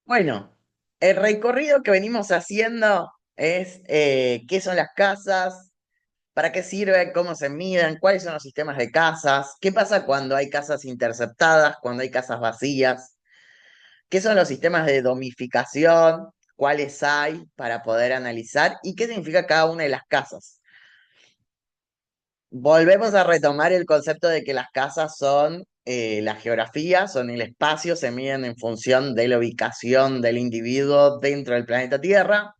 Bueno, el recorrido que venimos haciendo es qué son las casas, para qué sirven, cómo se miden, cuáles son los sistemas de casas, qué pasa cuando hay casas interceptadas, cuando hay casas vacías, qué son los sistemas de domificación, cuáles hay para poder analizar y qué significa cada una de las casas. Volvemos a retomar el concepto de que las casas son la geografía, son el espacio, se miden en función de la ubicación del individuo dentro del planeta Tierra.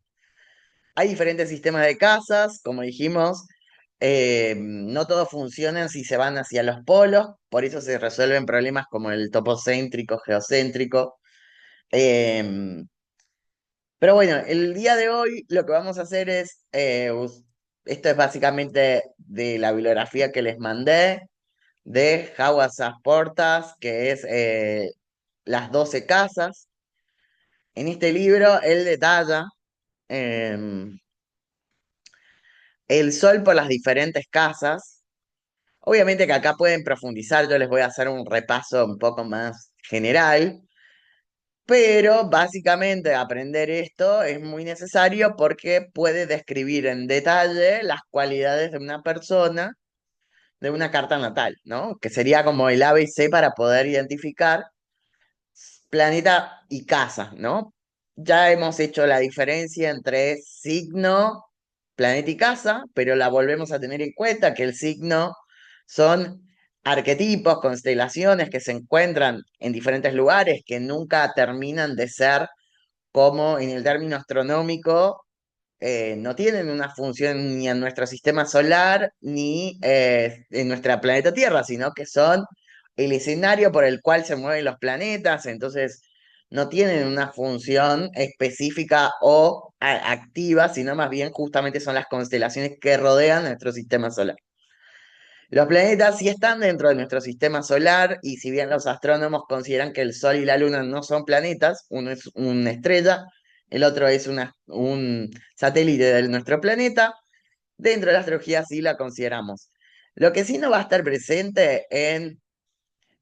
Hay diferentes sistemas de casas, como dijimos, no todos funcionan si se van hacia los polos, por eso se resuelven problemas como el topocéntrico, geocéntrico. Eh, pero bueno, el día de hoy lo que vamos a hacer es, esto es básicamente de la bibliografía que les mandé, de Howard Portas, que es Las 12 casas. En este libro él detalla em, el sol por las diferentes casas. Obviamente que acá pueden profundizar, yo les voy a hacer un repaso un poco más general, pero básicamente aprender esto es muy necesario porque puede describir en detalle las cualidades de una persona de una carta natal, ¿no? Que sería como el ABC para poder identificar planeta y casa, ¿no? Ya hemos hecho la diferencia entre signo, planeta y casa, pero la volvemos a tener en cuenta que el signo son arquetipos, constelaciones que se encuentran en diferentes lugares que nunca terminan de ser como en el término astronómico, no tienen una función ni en nuestro sistema solar ni en nuestra planeta Tierra, sino que son el escenario por el cual se mueven los planetas, entonces no tienen una función específica o activa, sino más bien justamente son las constelaciones que rodean nuestro sistema solar. Los planetas sí están dentro de nuestro sistema solar y si bien los astrónomos consideran que el Sol y la Luna no son planetas, uno es una estrella, el otro es un satélite de nuestro planeta, dentro de la astrología sí la consideramos. Lo que sí no va a estar presente en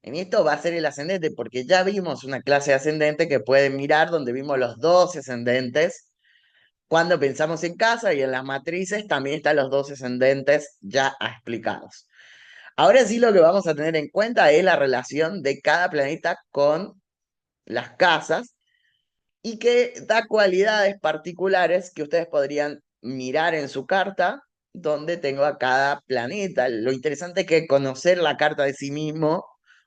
esto va a ser el ascendente, porque ya vimos una clase de ascendente que pueden mirar donde vimos los 12 ascendentes. Cuando pensamos en casa y en las matrices también están los 12 ascendentes ya explicados. Ahora sí lo que vamos a tener en cuenta es la relación de cada planeta con las casas y que da cualidades particulares que ustedes podrían mirar en su carta donde tengo a cada planeta. Lo interesante es que conocer la carta de sí mismo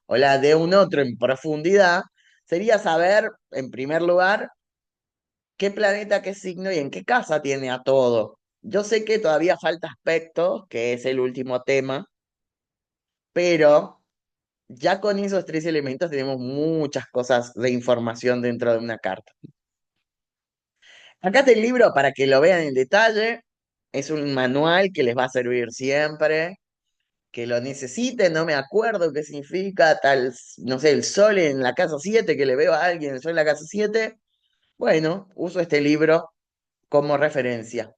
o la de un otro en profundidad sería saber, en primer lugar, qué planeta, qué signo y en qué casa tiene a todo. Yo sé que todavía falta aspecto, que es el último tema, pero ya con esos tres elementos tenemos muchas cosas de información dentro de una carta. Acá está el libro para que lo vean en detalle. Es un manual que les va a servir siempre, que lo necesiten, no me acuerdo qué significa tal, no sé, el sol en la casa 7 que le veo a alguien, el sol en la casa 7. Bueno, uso este libro como referencia.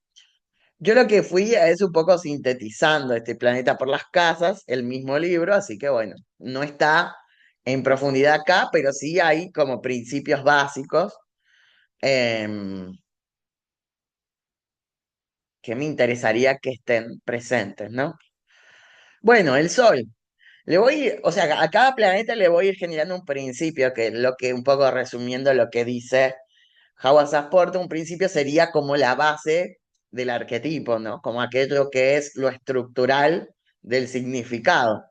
Yo lo que fui es un poco sintetizando este planeta por las casas, el mismo libro, así que bueno, no está en profundidad acá, pero sí hay como principios básicos em, que me interesaría que estén presentes, ¿no? Bueno, el Sol. Le voy, o sea, a cada planeta le voy a ir generando un principio, que es lo que un poco resumiendo lo que dice Howard Sasport, un principio sería como la base del arquetipo, ¿no? Como aquello que es lo estructural del significado.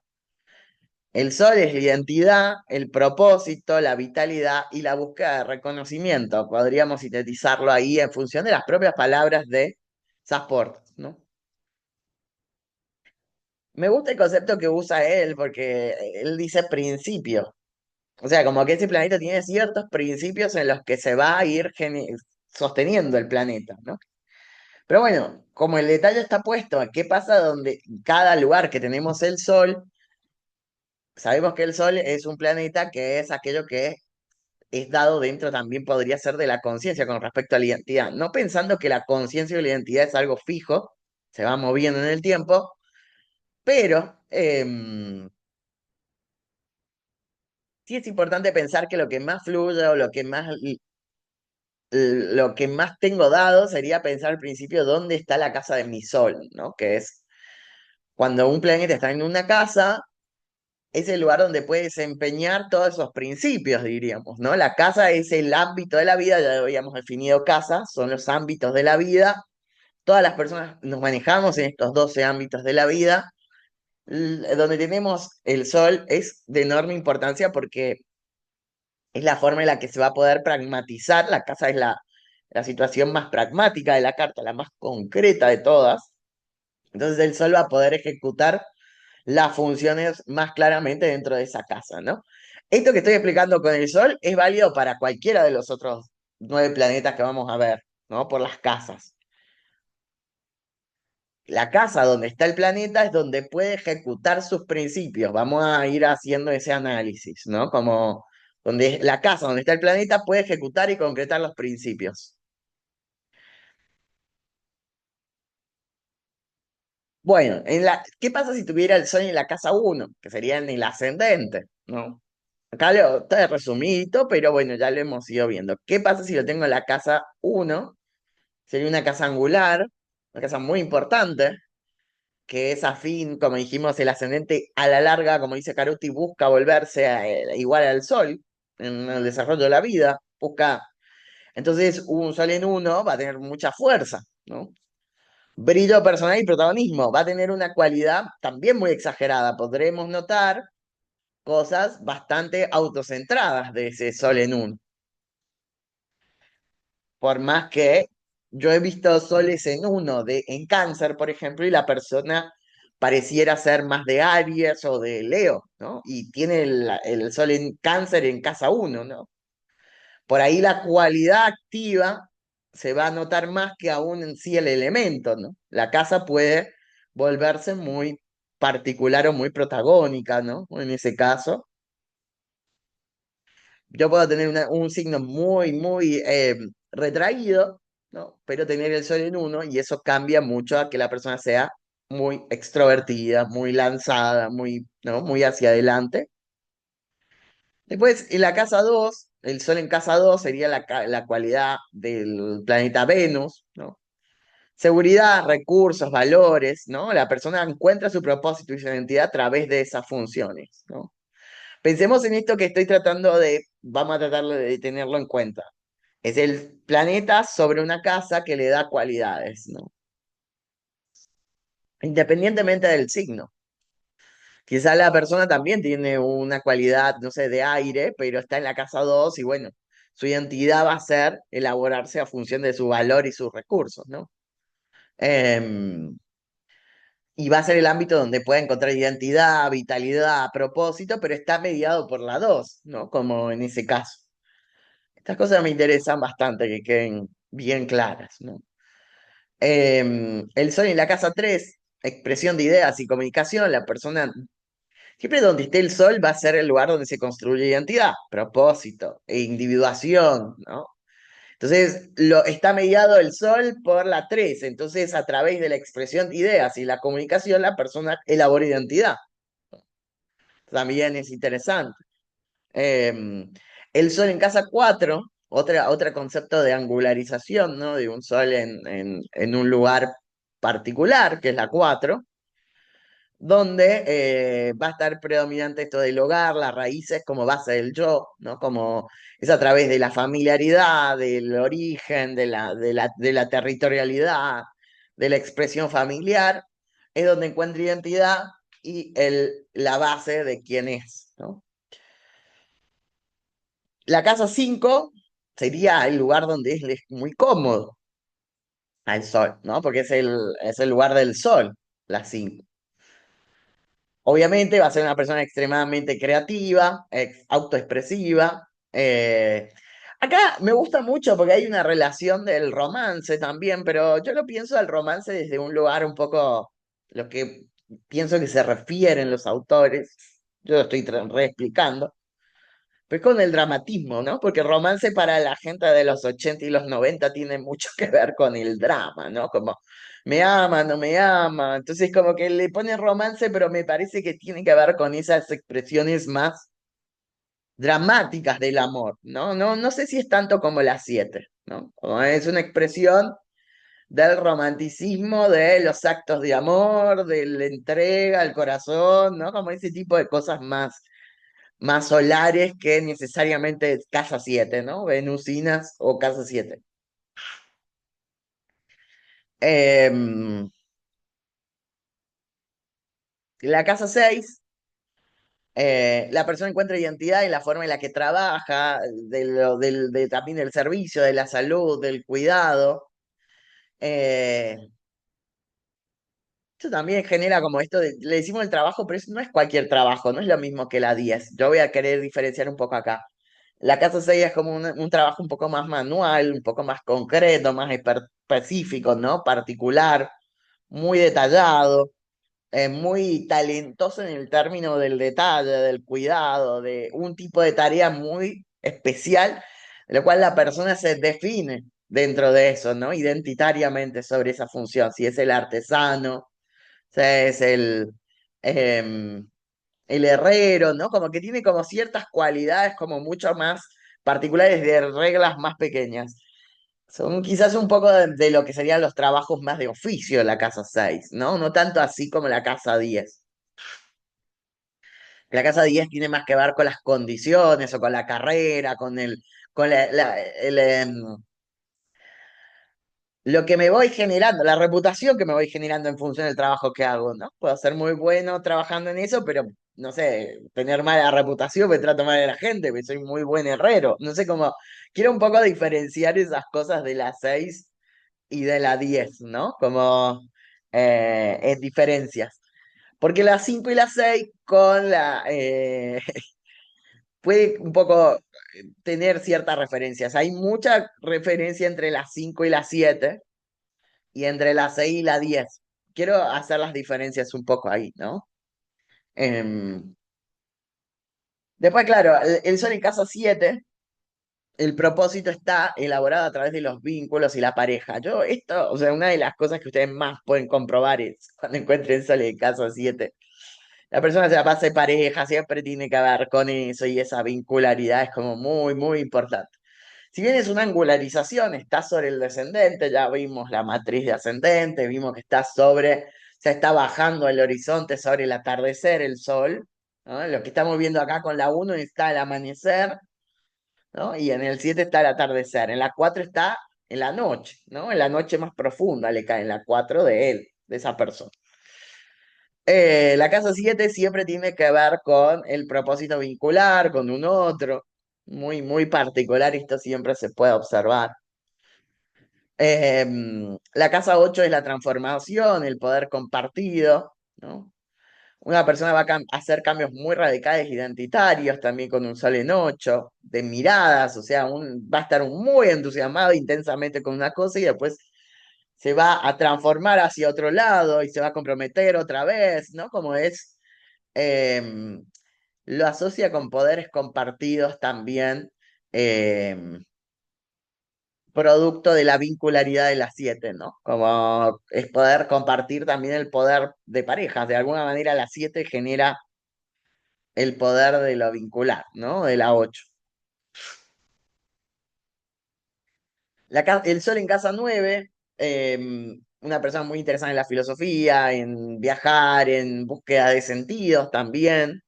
El sol es la identidad, el propósito, la vitalidad y la búsqueda de reconocimiento. Podríamos sintetizarlo ahí en función de las propias palabras de Sasport, ¿no? Me gusta el concepto que usa él porque él dice principio. O sea, como que ese planeta tiene ciertos principios en los que se va a ir sosteniendo el planeta, ¿no? Pero bueno, como el detalle está puesto a qué pasa donde cada lugar que tenemos el Sol, sabemos que el Sol es un planeta que es aquello que es dado dentro también podría ser de la conciencia con respecto a la identidad, no pensando que la conciencia o la identidad es algo fijo, se va moviendo en el tiempo, pero sí es importante pensar que lo que más fluye o lo que más lo que más tengo dado sería pensar al principio dónde está la casa de mi sol, ¿no? Que es cuando un planeta está en una casa, es el lugar donde puede desempeñar todos esos principios, diríamos, ¿no? La casa es el ámbito de la vida, ya habíamos definido casa, son los ámbitos de la vida. Todas las personas nos manejamos en estos 12 ámbitos de la vida. Donde tenemos el sol es de enorme importancia porque es la forma en la que se va a poder pragmatizar. La casa es la situación más pragmática de la carta, la más concreta de todas. Entonces el sol va a poder ejecutar las funciones más claramente dentro de esa casa, ¿no? Esto que estoy explicando con el sol es válido para cualquiera de los otros 9 planetas que vamos a ver, ¿no? Por las casas. La casa donde está el planeta es donde puede ejecutar sus principios. Vamos a ir haciendo ese análisis, ¿no? Como donde la casa donde está el planeta puede ejecutar y concretar los principios. Bueno, ¿qué pasa si tuviera el Sol en la casa uno? Que sería en el ascendente, ¿no? Acá está resumidito, pero bueno, ya lo hemos ido viendo. ¿Qué pasa si lo tengo en la casa uno? Sería una casa angular, una casa muy importante, que es afín, como dijimos, el ascendente a la larga, como dice Caruti, busca volverse igual al Sol en el desarrollo de la vida, busca. Entonces, un Sol en uno va a tener mucha fuerza, ¿no? Brillo personal y protagonismo, va a tener una cualidad también muy exagerada. Podremos notar cosas bastante autocentradas de ese Sol en uno. Por más que yo he visto soles en uno, en cáncer, por ejemplo, y la persona pareciera ser más de Aries o de Leo, ¿no? Y tiene el sol en cáncer en casa uno, ¿no? Por ahí la cualidad activa se va a notar más que aún en sí el elemento, ¿no? La casa puede volverse muy particular o muy protagónica, ¿no? En ese caso yo puedo tener un signo muy retraído, ¿no? Pero tener el sol en uno y eso cambia mucho a que la persona sea muy extrovertida, muy lanzada, muy, ¿no? Muy hacia adelante. Después, en la casa 2 el sol en casa 2 sería la cualidad del planeta Venus, ¿no? Seguridad, recursos, valores, ¿no? La persona encuentra su propósito y su identidad a través de esas funciones, ¿no? Pensemos en esto que estoy tratando vamos a tratar de tenerlo en cuenta. Es el planeta sobre una casa que le da cualidades, ¿no? Independientemente del signo. Quizá la persona también tiene una cualidad, no sé, de aire, pero está en la casa 2 y bueno, su identidad va a ser elaborarse a función de su valor y sus recursos, ¿no? Em, y va a ser el ámbito donde pueda encontrar identidad, vitalidad, propósito, pero está mediado por la 2, ¿no? Como en ese caso. Estas cosas me interesan bastante que queden bien claras, ¿no? El sol en la casa 3 expresión de ideas y comunicación, la persona, siempre donde esté el sol va a ser el lugar donde se construye identidad, propósito e individuación, ¿no? Entonces, está mediado el sol por la 3 entonces a través de la expresión de ideas y la comunicación, la persona elabora identidad. También es interesante. Eh, el Sol en casa 4 otro concepto de angularización, ¿no? De un Sol en un lugar particular, que es la 4 donde va a estar predominante esto del hogar, las raíces como base del yo, ¿no? Como es a través de la familiaridad, del origen, de la territorialidad, de la expresión familiar, es donde encuentra identidad y la base de quién es, ¿no? La casa 5 sería el lugar donde es muy cómodo al sol, ¿no? Porque es el lugar del sol, la 5. Obviamente va a ser una persona extremadamente creativa, autoexpresiva. Acá me gusta mucho porque hay una relación del romance también, pero yo lo pienso al romance desde un lugar un poco, lo que pienso que se refieren los autores, yo lo estoy reexplicando. Pues con el dramatismo, ¿no? Porque romance para la gente de los 80 y los 90 tiene mucho que ver con el drama, ¿no? Como me ama, no me ama. Entonces como que le ponen romance, pero me parece que tiene que ver con esas expresiones más dramáticas del amor, ¿no? No sé si es tanto como las 7. ¿no? Como es una expresión del romanticismo, de los actos de amor, de la entrega al corazón, ¿no? Como ese tipo de cosas más solares que necesariamente casa 7, ¿no? Venusinas o casa 7. Em, la casa 6, la persona encuentra identidad en la forma en la que trabaja, también del servicio, de la salud, del cuidado. Eh, Esto también genera como esto le decimos el trabajo, pero no es cualquier trabajo, no es lo mismo que la 10. Yo voy a querer diferenciar un poco acá. La casa 6 es como un trabajo un poco más manual, un poco más concreto, más específico, ¿no? Particular, muy detallado, muy talentoso en el término del detalle, del cuidado, de un tipo de tarea muy especial, de lo cual la persona se define dentro de eso, ¿no? Identitariamente sobre esa función, si es el artesano, sea, es em, el herrero, ¿no? Como que tiene como ciertas cualidades como mucho más particulares de reglas más pequeñas. Son quizás un poco de lo que serían los trabajos más de oficio de la casa 6, ¿no? No tanto así como la casa 10. La casa 10 tiene más que ver con las condiciones o con la carrera, con lo que me voy generando, la reputación que me voy generando en función del trabajo que hago, ¿no? Puedo ser muy bueno trabajando en eso, pero no sé, tener mala reputación, me trato mal de la gente, que soy muy buen herrero. No sé cómo, quiero un poco diferenciar esas cosas de la 6 y de la 10, ¿no? Como en diferencias. Porque la 5 y la 6 puede un poco tener ciertas referencias. Hay mucha referencia entre la 5 y la 7 y entre la 6 y la 10. Quiero hacer las diferencias un poco ahí, ¿no? Em, Después, claro, el Sol en casa 7, el propósito está elaborado a través de los vínculos y la pareja. O sea, una de las cosas que ustedes más pueden comprobar es cuando encuentren Sol en casa 7. La persona se la pasa de pareja, siempre tiene que ver con eso y esa vincularidad es como muy, muy importante. Si bien es una angularización, está sobre el descendente, ya vimos la matriz de ascendente, vimos que se está bajando el horizonte sobre el atardecer, el sol, ¿no? Lo que estamos viendo acá con la 1 está el amanecer, ¿no? Y en el 7 está el atardecer, en la 4 está en la noche, ¿no? En la noche más profunda le cae en la 4 de él, de esa persona. La casa 7 siempre tiene que ver con el propósito vincular, con un otro, muy, muy particular, esto siempre se puede observar. La casa 8 es la transformación, el poder compartido, ¿no? Una persona va a hacer cambios muy radicales identitarios, también con un sol en 8 de miradas, o sea, va a estar muy entusiasmado intensamente con una cosa y después se va a transformar hacia otro lado y se va a comprometer otra vez, ¿no? Em, lo asocia con poderes compartidos también. em, Producto de la vincularidad de las 7, ¿no? Como es poder compartir también el poder de parejas. De alguna manera la 7 genera el poder de lo vincular, ¿no? De la 8. El Sol en casa 9, una persona muy interesada en la filosofía, en viajar, en búsqueda de sentidos también.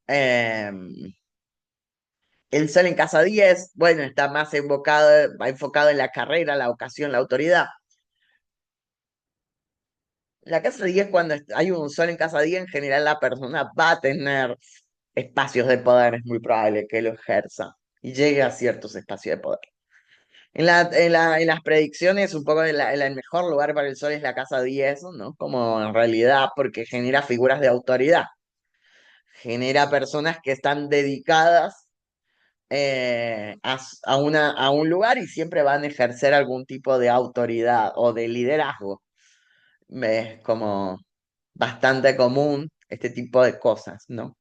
Em, el Sol en casa 10, bueno, está más enfocado en la carrera, la ocasión, la autoridad. La casa 10, cuando hay un sol en casa 10, en general la persona va a tener espacios de poder, es muy probable que lo ejerza y llegue a ciertos espacios de poder. En las predicciones, un poco el mejor lugar para el sol es la casa 10, ¿no? Como en realidad, porque genera figuras de autoridad, genera personas que están dedicadas a un lugar y siempre van a ejercer algún tipo de autoridad o de liderazgo. Es como bastante común este tipo de cosas, ¿no?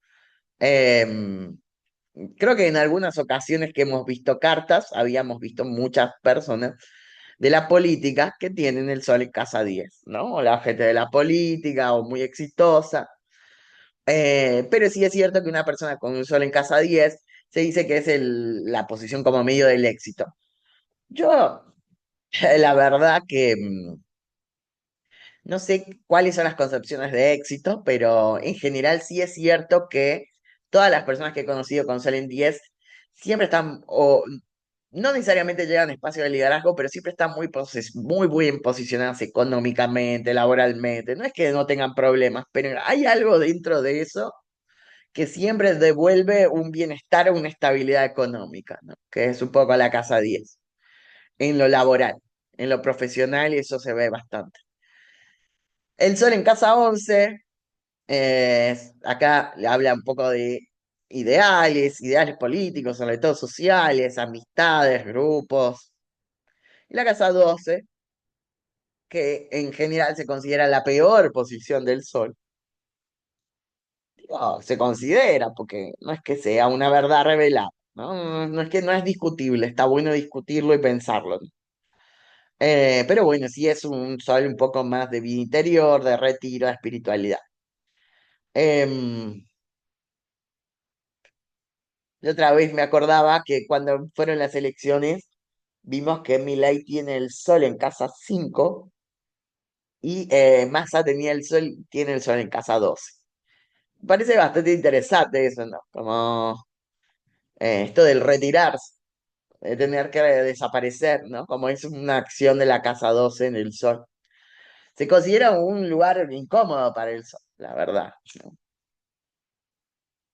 Em, Creo que en algunas ocasiones que hemos visto cartas, habíamos visto muchas personas de la política que tienen el sol en casa 10, ¿no? O la gente de la política o muy exitosa. Pero sí es cierto que una persona con un sol en casa 10 se dice que es la posición como medio del éxito. Yo, la verdad que no sé cuáles son las concepciones de éxito, pero en general sí es cierto que todas las personas que he conocido con Sol en 10 siempre están, o no necesariamente llegan a espacios de liderazgo, pero siempre están muy bien posicionadas económicamente, laboralmente. No es que no tengan problemas, pero hay algo dentro de eso que siempre devuelve un bienestar o una estabilidad económica, ¿no? Que es un poco la casa 10 en lo laboral, en lo profesional, y eso se ve bastante. El Sol en casa 11 acá le habla un poco de ideales políticos, sobre todo sociales, amistades, grupos. Y la casa 12 que en general se considera la peor posición del Sol, digo, se considera, porque no es que sea una verdad revelada, ¿no? No es que no es discutible, está bueno discutirlo y pensarlo, ¿no? Pero bueno, sí es un Sol un poco más de vida interior, de retiro, de espiritualidad. Em, La otra vez me acordaba que cuando fueron las elecciones, vimos que Milei tiene el sol en casa 5 y Massa tiene el sol en casa 12. Parece bastante interesante eso, ¿no? Como esto del retirarse, de tener que desaparecer, ¿no? Como es una acción de la casa 12 en el sol. Se considera un lugar incómodo para el sol, la verdad, ¿no?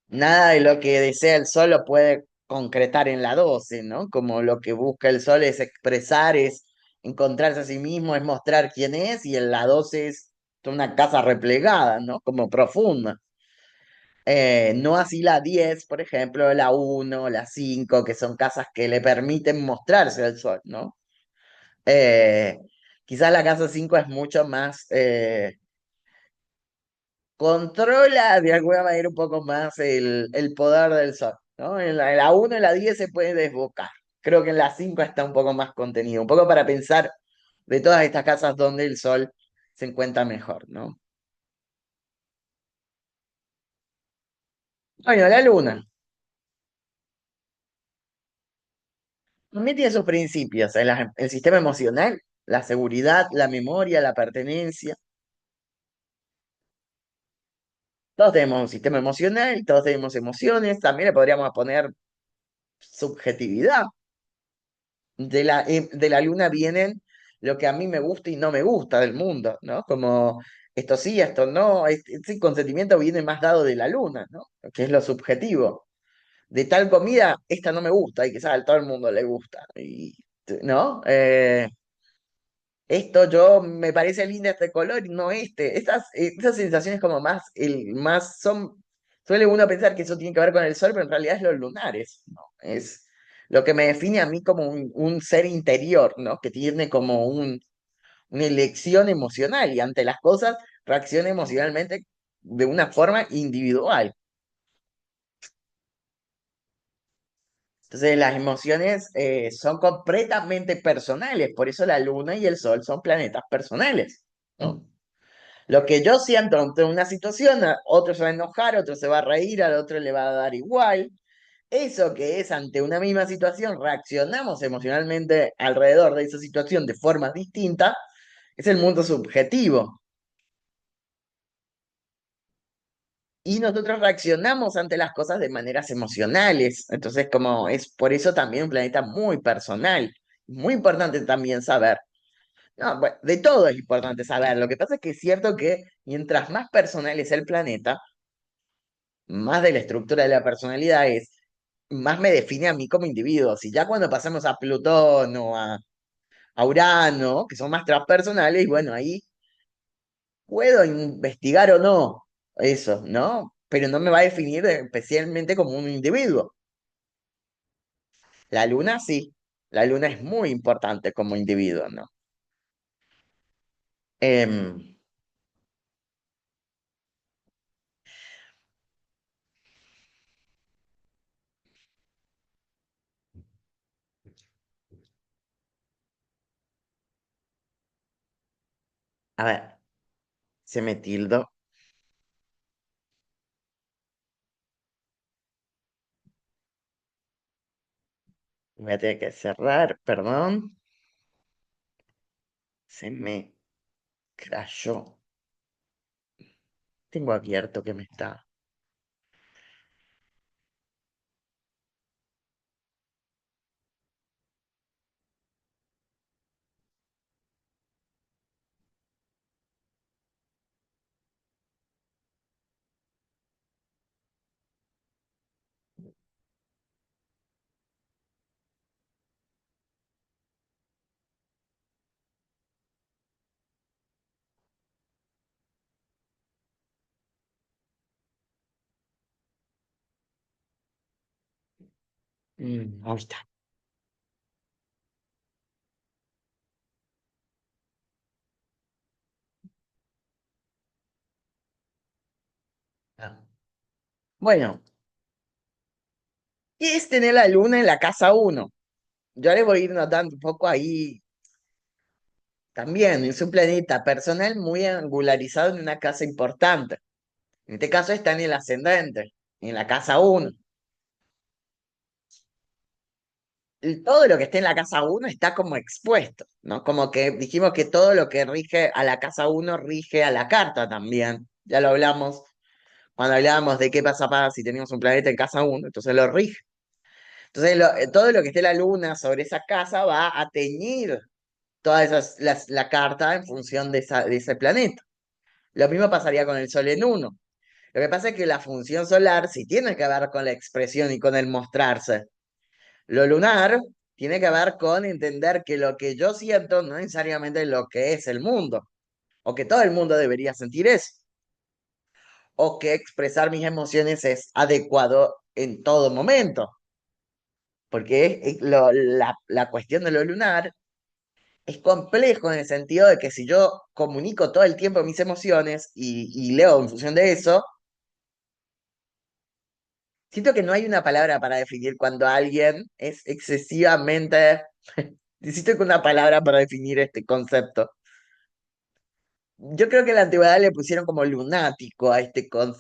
Nada de lo que desea el sol lo puede concretar en la 12, ¿no? Como lo que busca el sol es expresar, es encontrarse a sí mismo, es mostrar quién es, y en la 12 es una casa replegada, ¿no? Como profunda. No así la 10, por ejemplo, la uno, la 5, que son casas que le permiten mostrarse al sol, ¿no? Eh, Quizás la casa 5 es mucho más controla de alguna manera un poco más el poder del sol, ¿no? En la 1 y la 10 se puede desbocar. Creo que en la 5 está un poco más contenido, un poco para pensar de todas estas casas donde el sol se encuentra mejor, ¿no? Bueno, la luna también tiene sus principios, el sistema emocional, la seguridad, la memoria, la pertenencia. Todos tenemos un sistema emocional, todos tenemos emociones, también le podríamos poner subjetividad. De la luna vienen lo que a mí me gusta y no me gusta del mundo, ¿no? Como esto sí, esto no, ese consentimiento viene más dado de la luna, ¿no? Que es lo subjetivo. De tal comida, esta no me gusta y quizás a todo el mundo le gusta, ¿no? Esto yo me parece lindo este color y no este. Estas sensaciones como más suele uno pensar que eso tiene que ver con el sol, pero en realidad es los lunares, ¿no? Es lo que me define a mí como un ser interior, ¿no? Que tiene como una elección emocional y ante las cosas reacciona emocionalmente de una forma individual. Entonces las emociones son completamente personales, por eso la luna y el sol son planetas personales, ¿no? Lo que yo siento ante una situación, otro se va a enojar, otro se va a reír, al otro le va a dar igual. Eso que es ante una misma situación, reaccionamos emocionalmente alrededor de esa situación de formas distintas, es el mundo subjetivo. Y nosotros reaccionamos ante las cosas de maneras emocionales. Entonces, como es por eso también un planeta muy personal. Muy importante también saber. No, bueno, de todo es importante saber. Lo que pasa es que es cierto que mientras más personal es el planeta, más de la estructura de la personalidad más me define a mí como individuo. Si ya cuando pasamos a Plutón o a Urano, que son más transpersonales, y bueno, ahí puedo investigar o no eso, ¿no? Pero no me va a definir especialmente como un individuo. La luna sí, la luna es muy importante como individuo, ¿no? Em, a ver, se me tildo. Voy a tener que cerrar, perdón. Se me crashó. Tengo abierto que me está. Ahí está. Ah. Bueno, ¿qué es tener la luna en la casa uno? Yo le voy a ir notando un poco ahí también. Es un planeta personal muy angularizado en una casa importante. En este caso está en el ascendente, en la casa uno. Y todo lo que esté en la casa uno está como expuesto, ¿no? Como que dijimos que todo lo que rige a la casa uno rige a la carta también. Ya lo hablamos cuando hablábamos de qué pasa si teníamos un planeta en casa uno, entonces lo rige. Entonces todo lo que esté la luna sobre esa casa va a teñir toda la carta en función de ese planeta. Lo mismo pasaría con el Sol en uno. Lo que pasa es que la función solar sí tiene que ver con la expresión y con el mostrarse. Lo lunar tiene que ver con entender que lo que yo siento no es necesariamente lo que es el mundo, o que todo el mundo debería sentir eso, o que expresar mis emociones es adecuado en todo momento, porque la cuestión de lo lunar es complejo en el sentido de que si yo comunico todo el tiempo mis emociones y leo en función de eso, siento que no hay una palabra para definir cuando alguien es excesivamente... Necesito que una palabra para definir este concepto. Yo creo que en la antigüedad le pusieron como lunático a,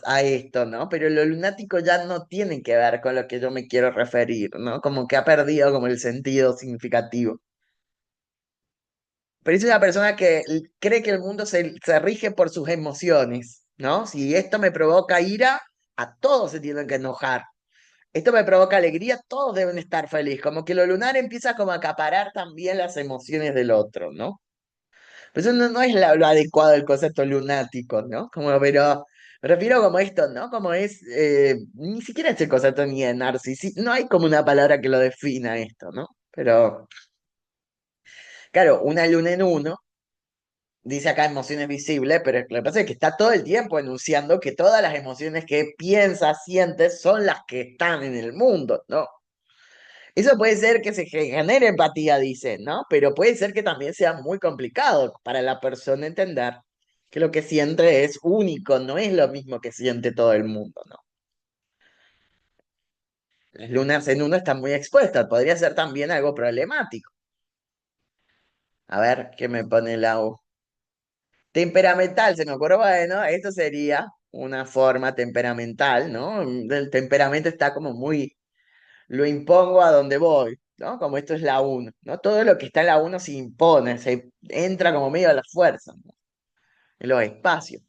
a esto, ¿no? Pero lo lunático ya no tiene que ver con lo que yo me quiero referir, ¿no? Como que ha perdido como el sentido significativo. Pero es una persona que cree que el mundo se rige por sus emociones, ¿no? Si esto me provoca ira, a todos se tienen que enojar. Esto me provoca alegría, todos deben estar felices. Como que lo lunar empieza como a acaparar también las emociones del otro, ¿no? Pero eso no es lo adecuado del concepto lunático, ¿no? Como, pero me refiero como esto, ¿no? Como es, ni siquiera es el concepto ni de narcisismo, no hay como una palabra que lo defina esto, ¿no? Pero, claro, una luna en uno, dice acá emociones visibles, pero lo que pasa es que está todo el tiempo enunciando que todas las emociones que piensas, sientes, son las que están en el mundo, ¿no? Eso puede ser que se genere empatía, dice, ¿no? Pero puede ser que también sea muy complicado para la persona entender que lo que siente es único, no es lo mismo que siente todo el mundo, ¿no? Las lunas en uno están muy expuestas, podría ser también algo problemático. A ver, ¿qué me pone la U? Temperamental, se me ocurre, bueno, esto sería una forma temperamental, ¿no? El temperamento está como muy lo impongo a donde voy, ¿no? Como esto es la uno, ¿no? Todo lo que está en la uno se impone, se entra como medio a la fuerza, ¿no? En los espacios.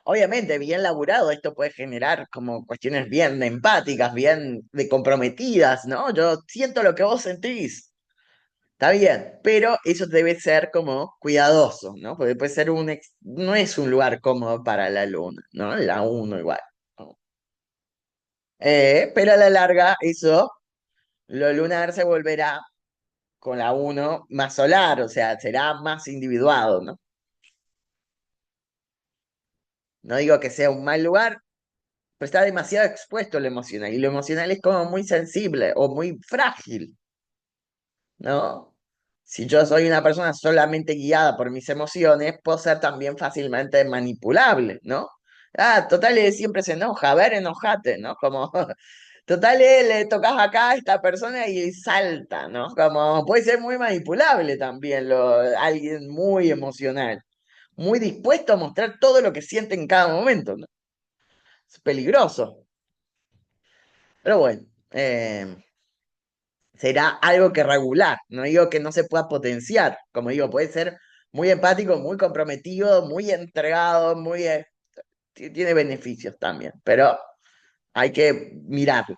Obviamente, bien laburado, esto puede generar como cuestiones bien empáticas, bien de comprometidas, ¿no? Yo siento lo que vos sentís, está bien, pero eso debe ser como cuidadoso, ¿no? Porque puede ser no es un lugar cómodo para la luna, ¿no? La uno igual, ¿no? Pero a la larga, eso, lo lunar se volverá con la uno más solar, o sea, será más individuado, ¿no? No digo que sea un mal lugar, pero está demasiado expuesto a lo emocional, y lo emocional es como muy sensible o muy frágil, ¿no? Si yo soy una persona solamente guiada por mis emociones, puedo ser también fácilmente manipulable, ¿no? Ah, total, él siempre se enoja, a ver, enojate, ¿no? Como, total, le tocas acá a esta persona y salta, ¿no? Como puede ser muy manipulable también alguien muy emocional, muy dispuesto a mostrar todo lo que siente en cada momento, ¿no? Es peligroso. Pero bueno. será algo que regular, no digo que no se pueda potenciar, como digo, puede ser muy empático, muy comprometido, muy entregado, tiene beneficios también, pero hay que mirarlo.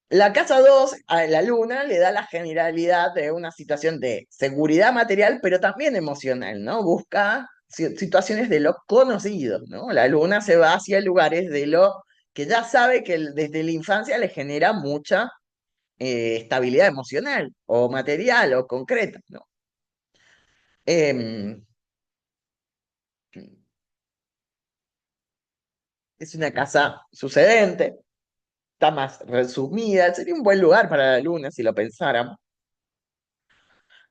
La casa 2 a la luna le da la generalidad de una situación de seguridad material, pero también emocional, ¿no? Busca situaciones de lo conocido, ¿no? La luna se va hacia lugares de lo que ya sabe que desde la infancia le genera mucha estabilidad emocional o material o concreta, ¿no? Em, es una casa sucedente, está más resumida, sería un buen lugar para la luna si lo pensáramos.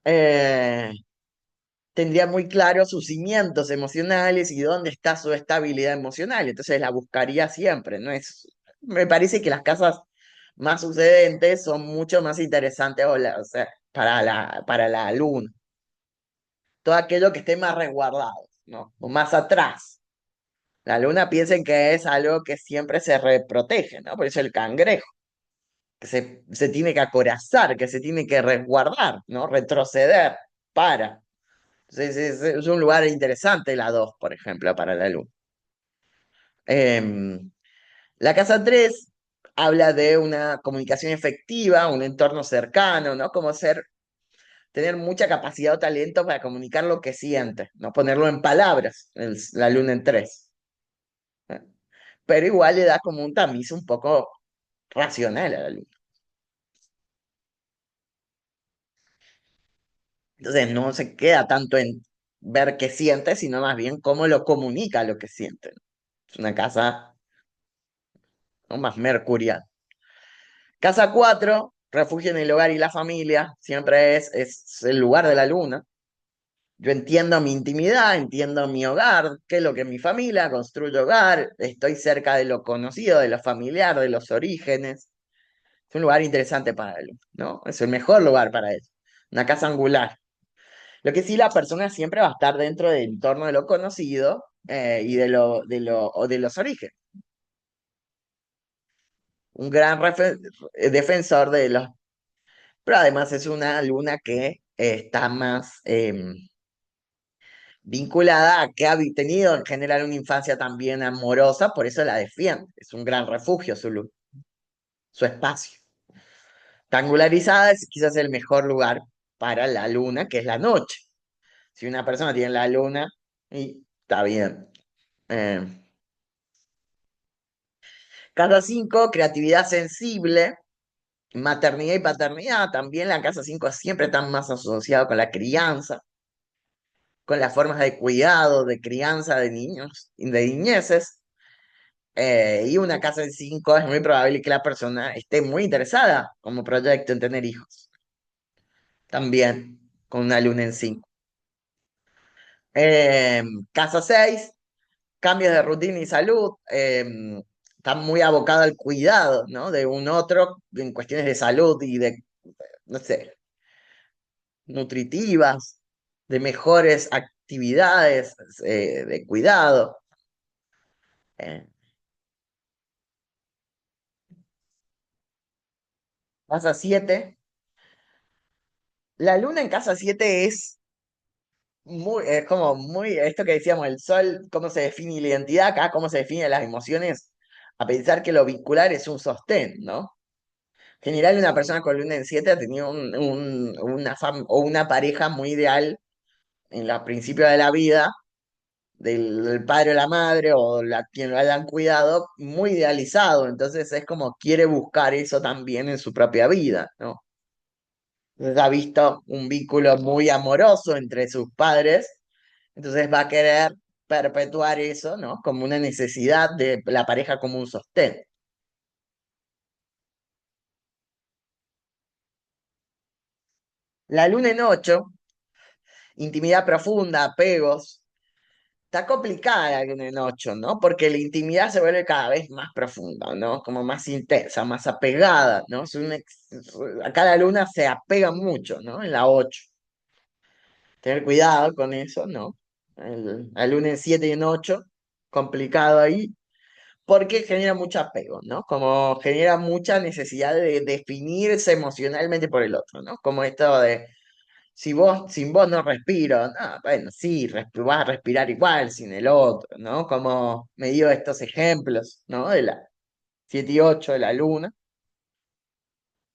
Eh, Tendría muy claro sus cimientos emocionales y dónde está su estabilidad emocional, entonces la buscaría siempre, ¿no? Me parece que las casas más sucedentes son mucho más interesantes o sea, para la luna, todo aquello que esté más resguardado, ¿no? O más atrás. La luna piensen que es algo que siempre se reprotege, ¿no? Por eso el cangrejo, que se tiene que acorazar, que se tiene que resguardar, ¿no? Retroceder para. Entonces es un lugar interesante la 2 por ejemplo, para la luna. Em, la casa 3 habla de una comunicación efectiva, un entorno cercano, ¿no? Como tener mucha capacidad o talento para comunicar lo que siente, no ponerlo en palabras, la luna en 3. Pero igual le da como un tamiz un poco racional a la luna. Entonces no se queda tanto en ver qué siente, sino más bien cómo lo comunica lo que siente. Es una casa, ¿no?, más mercurial. Casa 4 refugio en el hogar y la familia, siempre es el lugar de la luna. Yo entiendo mi intimidad, entiendo mi hogar, qué es lo que es mi familia, construyo hogar, estoy cerca de lo conocido, de lo familiar, de los orígenes. Es un lugar interesante para él, ¿no? Es el mejor lugar para él. Una casa angular. Lo que sí, la persona siempre va a estar dentro del entorno de lo conocido y o de los orígenes. Un gran defensor de los. Pero además es una luna que está más vinculada a que ha tenido en general una infancia también amorosa, por eso la defiende. Es un gran refugio su espacio. Tangularizada es quizás el mejor lugar para la luna, que es la noche. Si una persona tiene la luna, y está bien. Eh, Casa 5 creatividad sensible, maternidad y paternidad. También la casa 5 siempre está más asociado con la crianza, con las formas de cuidado, de crianza de niños, y de niñeces. Y una casa en 5 es muy probable que la persona esté muy interesada como proyecto en tener hijos. También con una luna en 5. Casa 6 cambios de rutina y salud. Está muy abocado al cuidado, ¿no? De un otro en cuestiones de salud y de, no sé, nutritivas, de mejores actividades de cuidado. Eh, Casa 7. La luna en casa 7 es como muy, esto que decíamos, el sol, cómo se define la identidad, acá cómo se definen las emociones, a pensar que lo vincular es un sostén, ¿no? En general, una persona con luna en 7 ha tenido o una pareja muy ideal en los principios de la vida, del padre o la madre, o quien lo hayan cuidado, muy idealizado. Entonces es como quiere buscar eso también en su propia vida, ¿no? Entonces ha visto un vínculo muy amoroso entre sus padres, entonces va a querer perpetuar eso, ¿no? Como una necesidad de la pareja como un sostén. La luna en 8, intimidad profunda, apegos. Está complicada la luna en 8, ¿no? Porque la intimidad se vuelve cada vez más profunda, ¿no? Como más intensa, más apegada, ¿no? Acá la luna se apega mucho, ¿no? En la 8. Tener cuidado con eso, ¿no? La luna en 7 y en 8, complicado ahí. porque genera mucho apego, ¿no? Como genera mucha necesidad de definirse emocionalmente por el otro, ¿no? Como esto de, si vos, sin vos no respiro, no, bueno, sí, vas a respirar igual sin el otro, ¿no? Como me dio estos ejemplos, ¿no? De la 7 y 8 de la luna.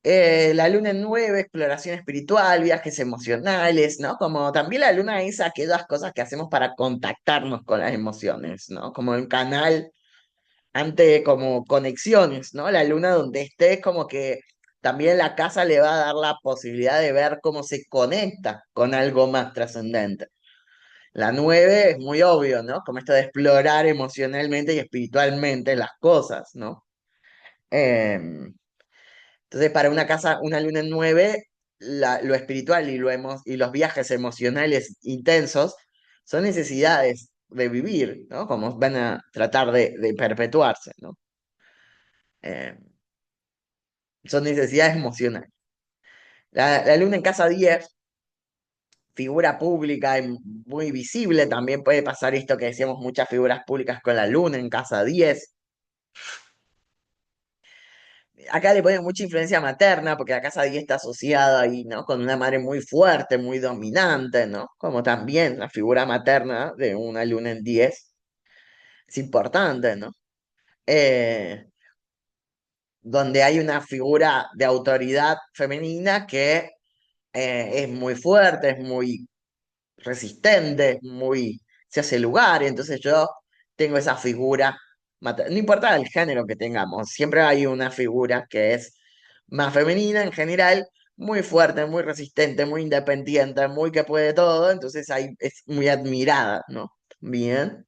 La luna en 9, exploración espiritual, viajes emocionales, ¿no? Como también la luna es aquellas cosas que hacemos para contactarnos con las emociones, ¿no? Como un canal ante como conexiones, ¿no? La luna donde esté como que también la casa le va a dar la posibilidad de ver cómo se conecta con algo más trascendente. La 9 es muy obvio, ¿no? Como esto de explorar emocionalmente y espiritualmente las cosas, ¿no? Em, entonces, para una casa, una luna en 9, lo espiritual y los viajes emocionales intensos son necesidades de vivir, ¿no? Como van a tratar de perpetuarse, ¿no? Eh, son necesidades emocionales. La luna en casa 10, figura pública y muy visible, también puede pasar esto que decíamos, muchas figuras públicas con la luna en casa 10. Acá le ponen mucha influencia materna, porque la casa 10 está asociada ahí, ¿no? Con una madre muy fuerte, muy dominante, ¿no? Como también la figura materna de una luna en 10 es importante, ¿no? Eh, donde hay una figura de autoridad femenina que es muy fuerte, es muy resistente, muy, se hace lugar, y entonces yo tengo esa figura, no importa el género que tengamos, siempre hay una figura que es más femenina en general, muy fuerte, muy resistente, muy independiente, muy que puede todo, entonces ahí es muy admirada, ¿no? Bien,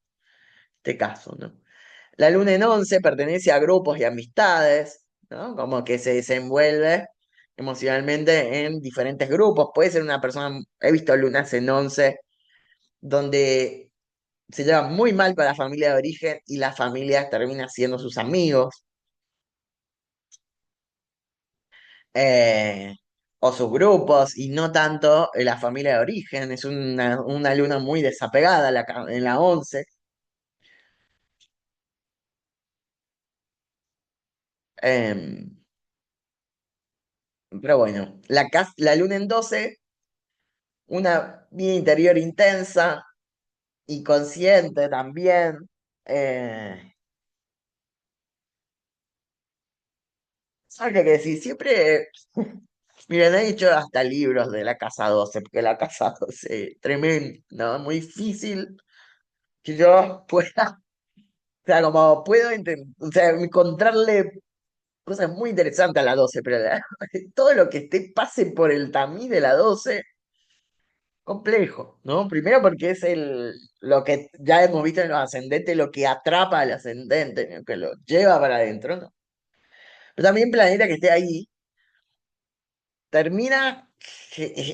este caso, ¿no? La luna en 11 pertenece a grupos y amistades, ¿no? Como que se desenvuelve emocionalmente en diferentes grupos. Puede ser una persona, he visto lunas en 11 donde se lleva muy mal con la familia de origen y la familia termina siendo sus amigos eh, o sus grupos y no tanto la familia de origen. Es una luna muy desapegada en la 11. Eh, pero bueno, la luna en 12, una vida interior intensa y consciente también. Eh, ¿Sabes qué decir? Siempre, miren, he hecho hasta libros de la casa 12 porque la casa 12 es tremendo, ¿no? Muy difícil que yo pueda, o sea, como puedo o sea, encontrarle cosas muy interesantes a la 12 pero todo lo que pase por el tamiz de la 12 complejo, ¿no? Primero porque es lo que ya hemos visto en los ascendentes, lo que atrapa al ascendente, ¿no? Que lo lleva para adentro, ¿no? Pero también planeta que esté ahí termina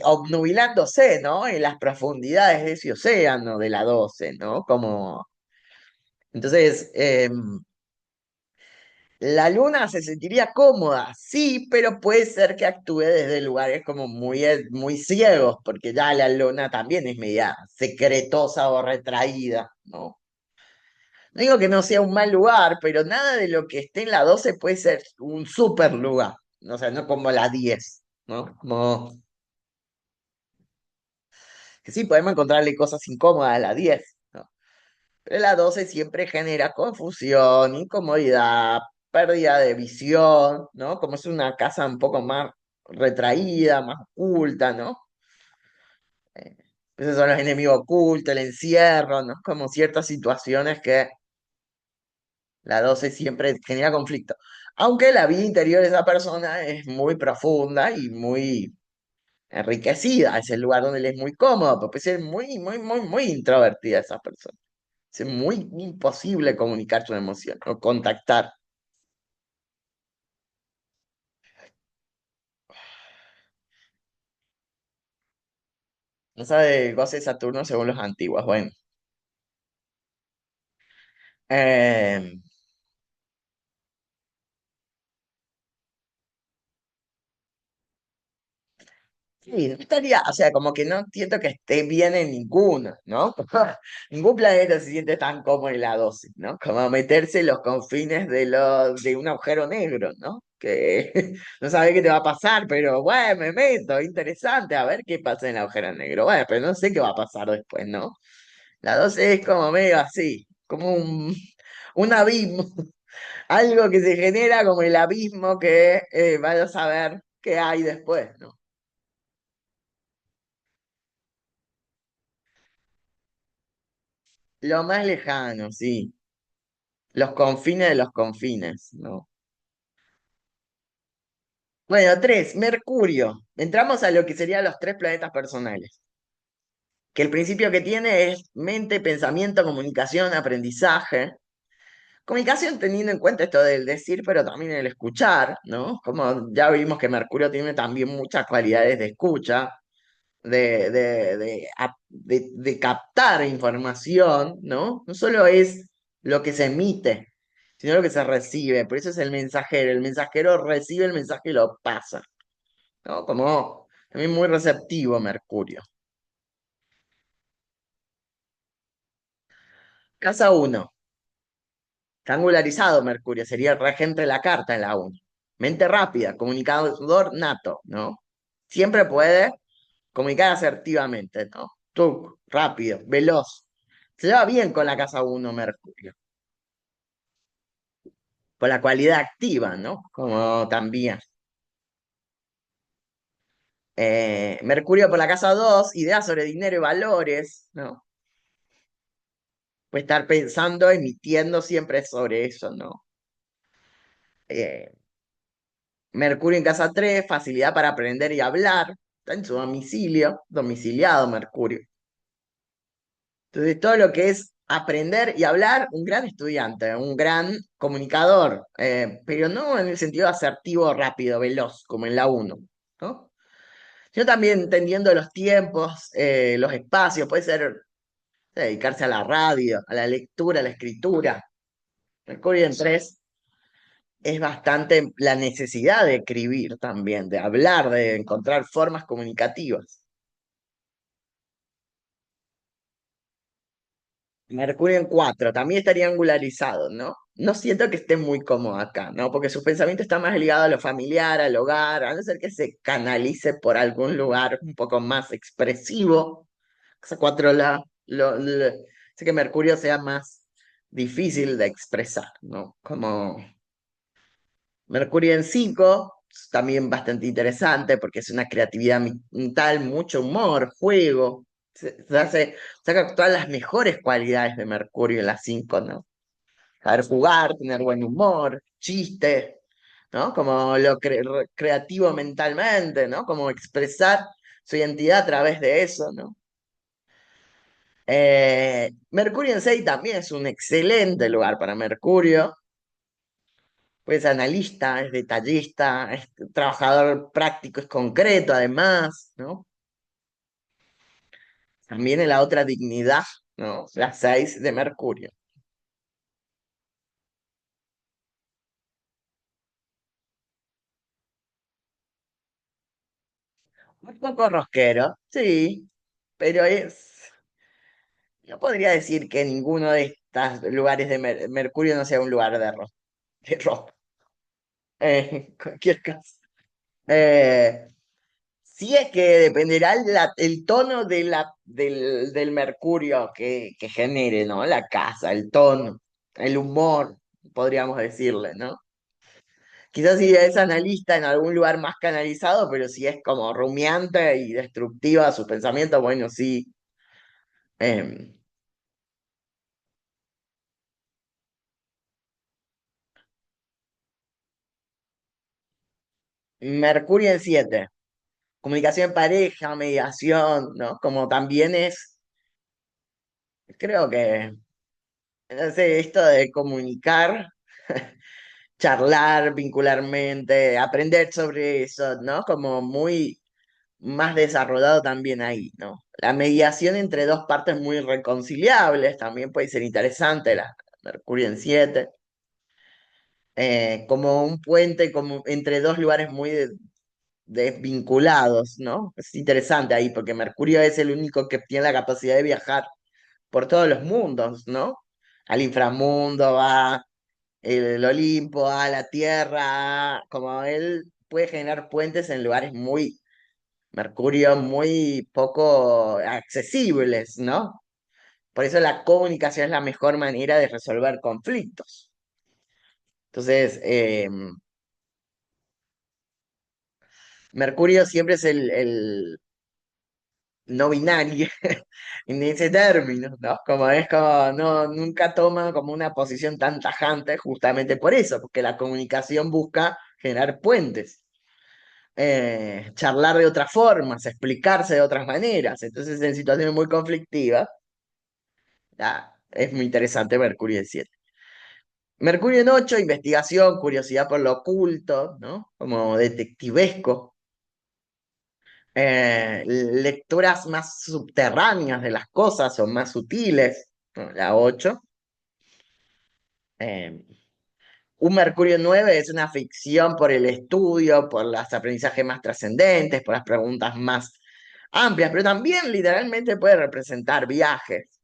obnubilándose, ¿no? En las profundidades de ese océano de la 12, ¿no? Como, entonces, la luna se sentiría cómoda, sí, pero puede ser que actúe desde lugares como muy, muy ciegos, porque ya la luna también es media secretosa o retraída, ¿no? No digo que no sea un mal lugar, pero nada de lo que esté en la 12 puede ser un super lugar, ¿no? O sea, no como la 10, ¿no? Como que sí, podemos encontrarle cosas incómodas a la 10, ¿no? Pero la 12 siempre genera confusión, incomodidad, pérdida de visión, ¿no? Como es una casa un poco más retraída, más oculta, ¿no? Eh, Esos son los enemigos ocultos, el encierro, ¿no? Como ciertas situaciones que la 12 siempre genera conflicto. Aunque la vida interior de esa persona es muy profunda y muy enriquecida, es el lugar donde él es muy cómodo, pero puede ser muy, muy, muy, muy introvertida esa persona. Es muy imposible comunicar su emoción o contactar. No sabe goce de Saturno según los antiguos. Bueno, eh, Sí, no estaría, o sea, como que no siento que esté bien en ninguno, ¿no? Ningún planeta se siente tan cómodo en la dosis, ¿no? Como meterse en los confines de un agujero negro, ¿no? Que no sabes qué te va a pasar, pero bueno, me meto, interesante, a ver qué pasa en el agujero negro. Bueno, pero no sé qué va a pasar después, ¿no? La dosis es como medio así, como un abismo, algo que se genera como el abismo que vaya a saber qué hay después, ¿no? Lo más lejano, sí. Los confines de los confines, ¿no? Bueno, tres, Mercurio. Entramos a lo que serían los tres planetas personales. Que el principio que tiene es mente, pensamiento, comunicación, aprendizaje. Comunicación teniendo en cuenta esto del decir, pero también el escuchar, ¿no? Como ya vimos que Mercurio tiene también muchas cualidades de escucha, de captar información, ¿no? No solo es lo que se emite, sino lo que se recibe. Por eso es el mensajero. El mensajero recibe el mensaje y lo pasa, ¿no? Como también muy receptivo Mercurio. Casa uno, angularizado Mercurio, sería el regente de la carta en la 1. Mente rápida, comunicador nato, ¿no? Siempre puede comunicar asertivamente, ¿no? Tú, rápido, veloz. Se lleva bien con la casa uno Mercurio. Por la cualidad activa, ¿no? Como también. Mercurio por la casa 2 ideas sobre dinero y valores, ¿no? Puede estar pensando, emitiendo siempre sobre eso, ¿no? Eh, Mercurio en casa 3 facilidad para aprender y hablar, está en su domicilio, domiciliado Mercurio. Entonces, todo lo que es aprender y hablar, un gran estudiante, un gran comunicador, pero no en el sentido asertivo, rápido, veloz, como en la 1, ¿no? Yo también entendiendo los tiempos, los espacios, puede ser dedicarse a la radio, a la lectura, a la escritura. Mercurio en 3 es bastante la necesidad de escribir también, de hablar, de encontrar formas comunicativas. Mercurio en 4 también estaría angularizado, ¿no? No siento que esté muy cómodo acá, ¿no? Porque su pensamiento está más ligado a lo familiar, al hogar, a no ser que se canalice por algún lugar un poco más expresivo. Esa 4 hace que Mercurio sea más difícil de expresar, ¿no? Como Mercurio en 5 también bastante interesante porque es una creatividad mental, mucho humor, juego. Saca todas las mejores cualidades de Mercurio en las 5, ¿no? Saber jugar, tener buen humor, chistes, ¿no? Como creativo mentalmente, ¿no? Como expresar su identidad a través de eso, ¿no? Mercurio en 6 también es un excelente lugar para Mercurio, pues es analista, es detallista, es trabajador práctico, es concreto además, ¿no? También en la otra dignidad, ¿no? La 6 de Mercurio. Un poco rosquero, sí, pero yo podría decir que ninguno de estos lugares de Mercurio no sea un lugar de rock, en cualquier caso. Eh, Sí, es que dependerá el tono del mercurio que genere, ¿no? La casa, el tono, el humor, podríamos decirle, ¿no? Quizás si es analista en algún lugar más canalizado, pero si es como rumiante y destructiva sus pensamientos, bueno, sí. eh, Mercurio en 7, comunicación en pareja, mediación, ¿no? Como también creo que, no sé, esto de comunicar charlar vincularmente, aprender sobre eso, ¿no? Como muy más desarrollado también ahí, ¿no? La mediación entre dos partes muy reconciliables también puede ser interesante, la Mercurio en 7, como un puente como entre dos lugares muy desvinculados, ¿no? Es interesante ahí, porque Mercurio es el único que tiene la capacidad de viajar por todos los mundos, ¿no? Al inframundo, va el Olimpo, a la Tierra, como él puede generar puentes en lugares muy, Mercurio, muy poco accesibles, ¿no? Por eso la comunicación es la mejor manera de resolver conflictos. Entonces, Mercurio siempre es el no binario en ese término, ¿no? Como es como, no, nunca toma como una posición tan tajante justamente por eso, porque la comunicación busca generar puentes, charlar de otras formas, explicarse de otras maneras. Entonces, en situaciones muy conflictivas, es muy interesante Mercurio en 7. Mercurio en 8, investigación, curiosidad por lo oculto, ¿no? Como detectivesco. Lecturas más subterráneas de las cosas o más sutiles, ¿no? La 8. Eh, un Mercurio 9 es una ficción por el estudio, por los aprendizajes más trascendentes, por las preguntas más amplias, pero también literalmente puede representar viajes,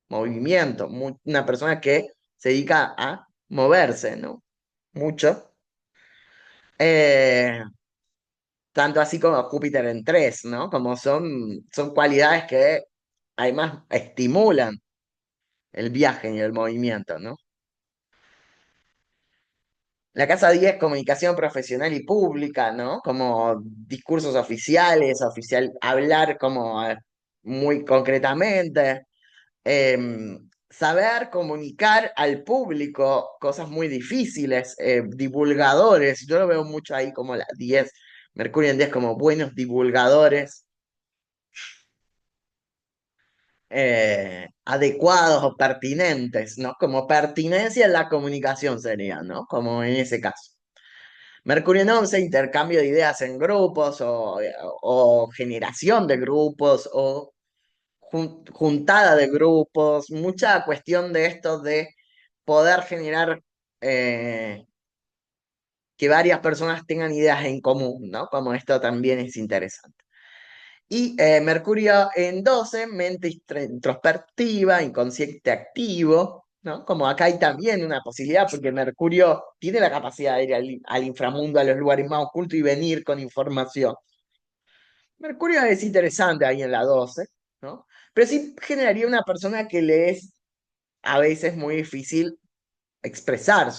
movimiento, una persona que se dedica a moverse, ¿no? Mucho. Eh, tanto así como Júpiter en 3, ¿no? Como son cualidades que además estimulan el viaje y el movimiento, ¿no? La casa 10, comunicación profesional y pública, ¿no? Como discursos oficiales, hablar como muy concretamente, saber comunicar al público cosas muy difíciles, divulgadores, yo lo veo mucho ahí como la 10, Mercurio en 10 como buenos divulgadores, adecuados o pertinentes, ¿no? Como pertinencia en la comunicación sería, ¿no? Como en ese caso. Mercurio en 11, intercambio de ideas en grupos o generación de grupos o juntada de grupos, mucha cuestión de esto de poder generar que varias personas tengan ideas en común, ¿no? Como esto también es interesante. Y Mercurio en 12, mente introspectiva, inconsciente activo, ¿no? Como acá hay también una posibilidad, porque Mercurio tiene la capacidad de ir al inframundo, a los lugares más ocultos y venir con información. Mercurio es interesante ahí en la 12, ¿no? Pero sí generaría una persona que le es a veces muy difícil expresar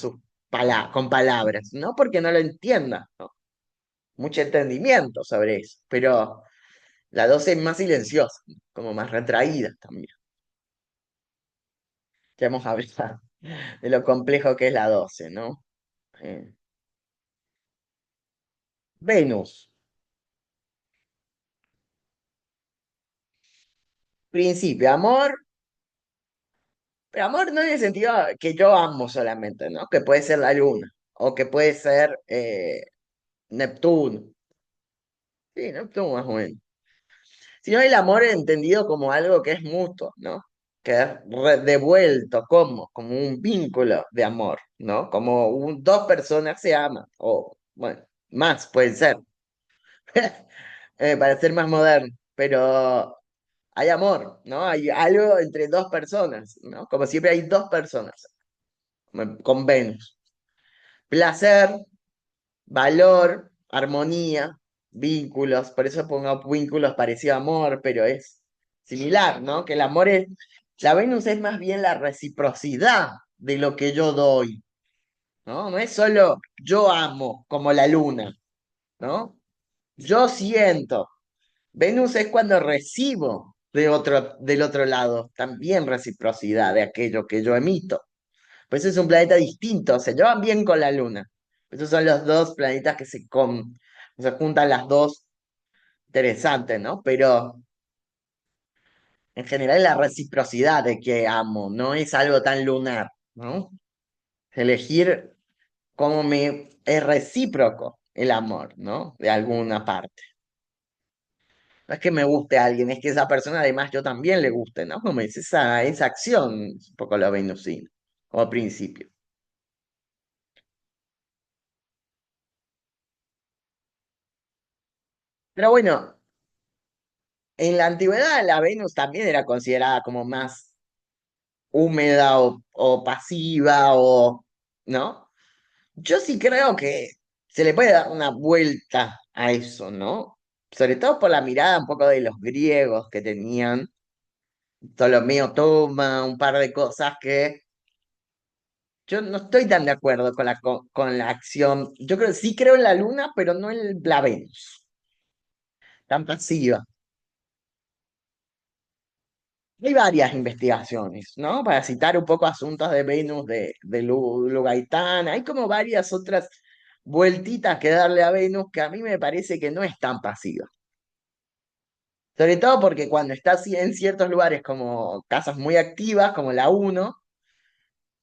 con palabras, no porque no lo entienda, ¿no? Mucho entendimiento sobre eso, pero la 12 es más silenciosa, como más retraída también. Ya hemos hablado de lo complejo que es la 12, ¿no? Eh, Venus, principio, amor, pero amor no en el sentido que yo amo solamente, ¿no? Que puede ser la luna, o que puede ser Neptuno. Sí, Neptuno más o menos. Sino el amor entendido como algo que es mutuo, ¿no? Que es devuelto, como un vínculo de amor, ¿no? Como dos personas se aman, o bueno, más pueden ser, para ser más moderno, pero hay amor, ¿no? Hay algo entre dos personas, ¿no? Como siempre hay dos personas con Venus. Placer, valor, armonía, vínculos, por eso pongo vínculos parecido a amor, pero es similar, ¿no? Que el amor es, la Venus es más bien la reciprocidad de lo que yo doy, ¿no? No es solo yo amo como la luna, ¿no? Yo siento. Venus es cuando recibo del otro lado, también reciprocidad de aquello que yo emito. Pues es un planeta distinto, se llevan bien con la Luna. Esos son los dos planetas que se juntan las dos, interesantes, ¿no? Pero en general la reciprocidad de que amo, no es algo tan lunar, ¿no? Elegir cómo me es recíproco el amor, ¿no? De alguna parte. No es que me guste a alguien, es que esa persona además yo también le guste, ¿no? Como es esa acción, es un poco lo venusino, como principio. Pero bueno, en la antigüedad la Venus también era considerada como más húmeda o pasiva o, ¿no? Yo sí creo que se le puede dar una vuelta a eso, ¿no? Sobre todo por la mirada un poco de los griegos que tenían. Ptolomeo toma un par de cosas que yo no estoy tan de acuerdo con la acción. Yo creo, sí creo en la luna, pero no en la Venus, tan pasiva. Hay varias investigaciones, ¿no? Para citar un poco asuntos de Venus de Gaitán, hay como varias otras vueltitas que darle a Venus que a mí me parece que no es tan pasiva. Sobre todo porque cuando está así en ciertos lugares como casas muy activas, como la uno,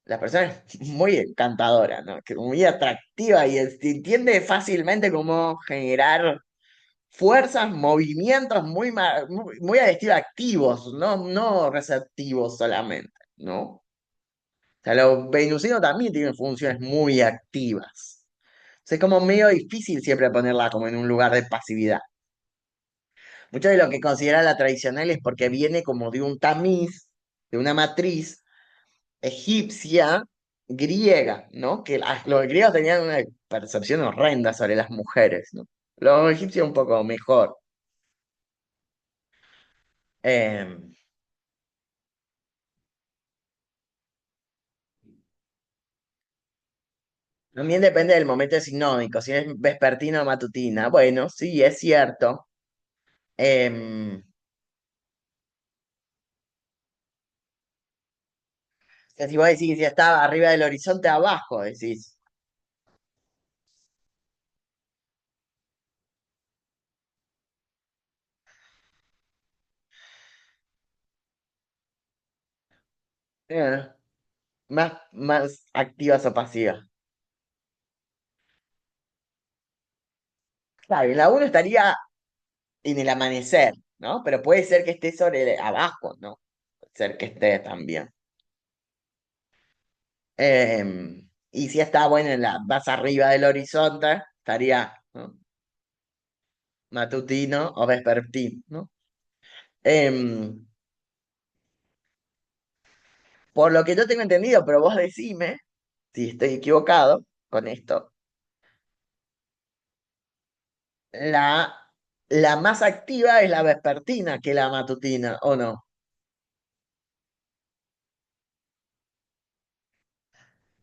la persona es muy encantadora, ¿no? Que muy atractiva y entiende fácilmente cómo generar fuerzas, movimientos muy al estilo activos, no receptivos solamente, ¿no? O sea, los venusinos también tienen funciones muy activas. O sea, es como medio difícil siempre ponerla como en un lugar de pasividad. Mucho de lo que considera la tradicional es porque viene como de un tamiz, de una matriz egipcia, griega, ¿no? Que los griegos tenían una percepción horrenda sobre las mujeres, ¿no? Los egipcios un poco mejor. Eh, También depende del momento sinódico, si es vespertina o matutina. Bueno, sí, es cierto. O sea, si vos decís que si estaba arriba del horizonte, abajo, decís. eh, más activas o pasivas. Claro, y la uno estaría en el amanecer, ¿no? Pero puede ser que esté abajo, ¿no? Puede ser que esté también. Y si está, bueno, más arriba del horizonte, estaría, ¿no? Matutino o vespertino, ¿no? Em, por lo que yo tengo entendido, pero vos decime si estoy equivocado con esto, la, la más activa es la vespertina que la matutina, ¿o no?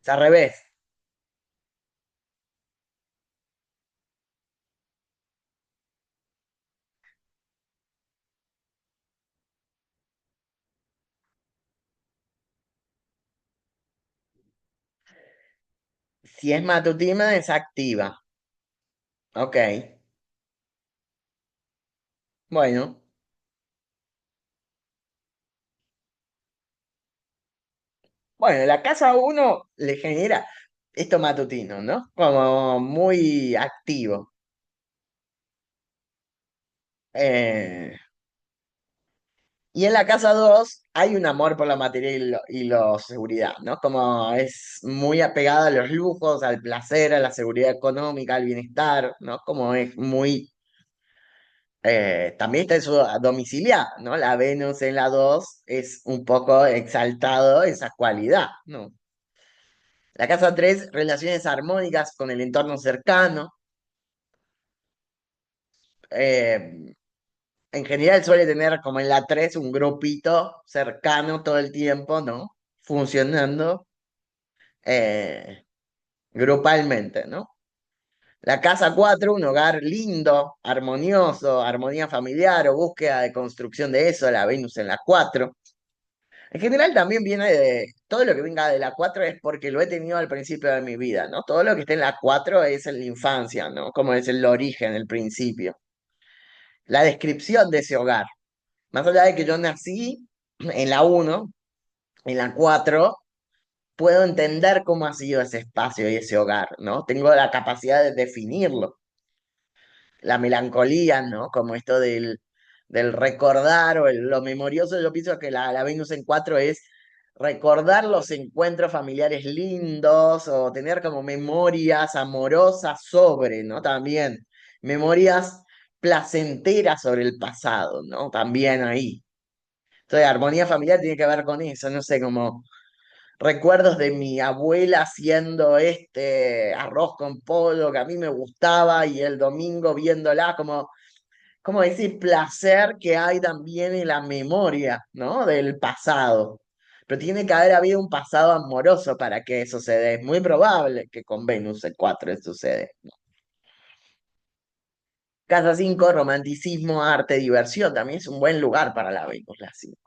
Es al revés. Si es matutina, es activa. Ok. Bueno. Bueno, la casa uno le genera esto matutino, ¿no? Como muy activo. Eh, y en la casa 2 hay un amor por la materia y la seguridad, ¿no? Como es muy apegada a los lujos, al placer, a la seguridad económica, al bienestar, ¿no? Como es muy... también está eso domiciliar, ¿no? La Venus en la 2 es un poco exaltado esa cualidad, ¿no? La casa 3 relaciones armónicas con el entorno cercano. Eh, en general suele tener como en la 3 un grupito cercano todo el tiempo, ¿no? Funcionando grupalmente, ¿no? La casa 4 un hogar lindo, armonioso, armonía familiar o búsqueda de construcción de eso, la Venus en la 4. En general también viene de, todo lo que venga de la 4 es porque lo he tenido al principio de mi vida, ¿no? Todo lo que esté en la 4 es en la infancia, ¿no? Como es el origen, el principio. La descripción de ese hogar. Más allá de que yo nací en la uno, en la 4 puedo entender cómo ha sido ese espacio y ese hogar, ¿no? Tengo la capacidad de definirlo. La melancolía, ¿no? Como esto del recordar o lo memorioso, yo pienso que la Venus en 4 es recordar los encuentros familiares lindos o tener como memorias amorosas sobre, ¿no? También memorias placentera sobre el pasado, ¿no? También ahí. Entonces, armonía familiar tiene que ver con eso, no sé, como recuerdos de mi abuela haciendo este arroz con pollo que a mí me gustaba y el domingo viéndola, como decir, placer que hay también en la memoria, ¿no? Del pasado. Pero tiene que haber habido un pasado amoroso para que eso se dé. Es muy probable que con Venus en 4 sucede. Casa 5 romanticismo, arte, diversión. También es un buen lugar para la Venus, la 5.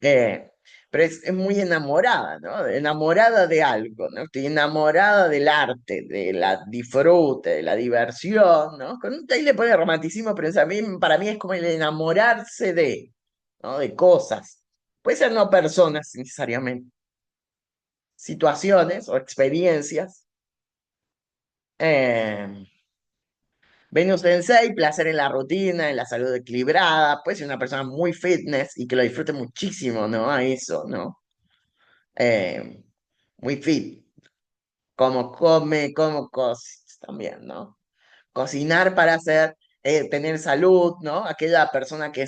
Eh, pero es muy enamorada, ¿no? Enamorada de algo, ¿no? Estoy enamorada del arte, de la disfrute, de la diversión, ¿no? Ahí le pone romanticismo, pero para mí es como el enamorarse de, ¿no? De cosas. Puede ser no personas necesariamente, situaciones o experiencias. Eh, Venus en 6, placer en la rutina, en la salud equilibrada. Puede ser una persona muy fitness y que lo disfrute muchísimo, ¿no? A eso, ¿no? Eh, Muy fit, como come, como cosas también, ¿no? Cocinar para tener salud, ¿no? Aquella persona que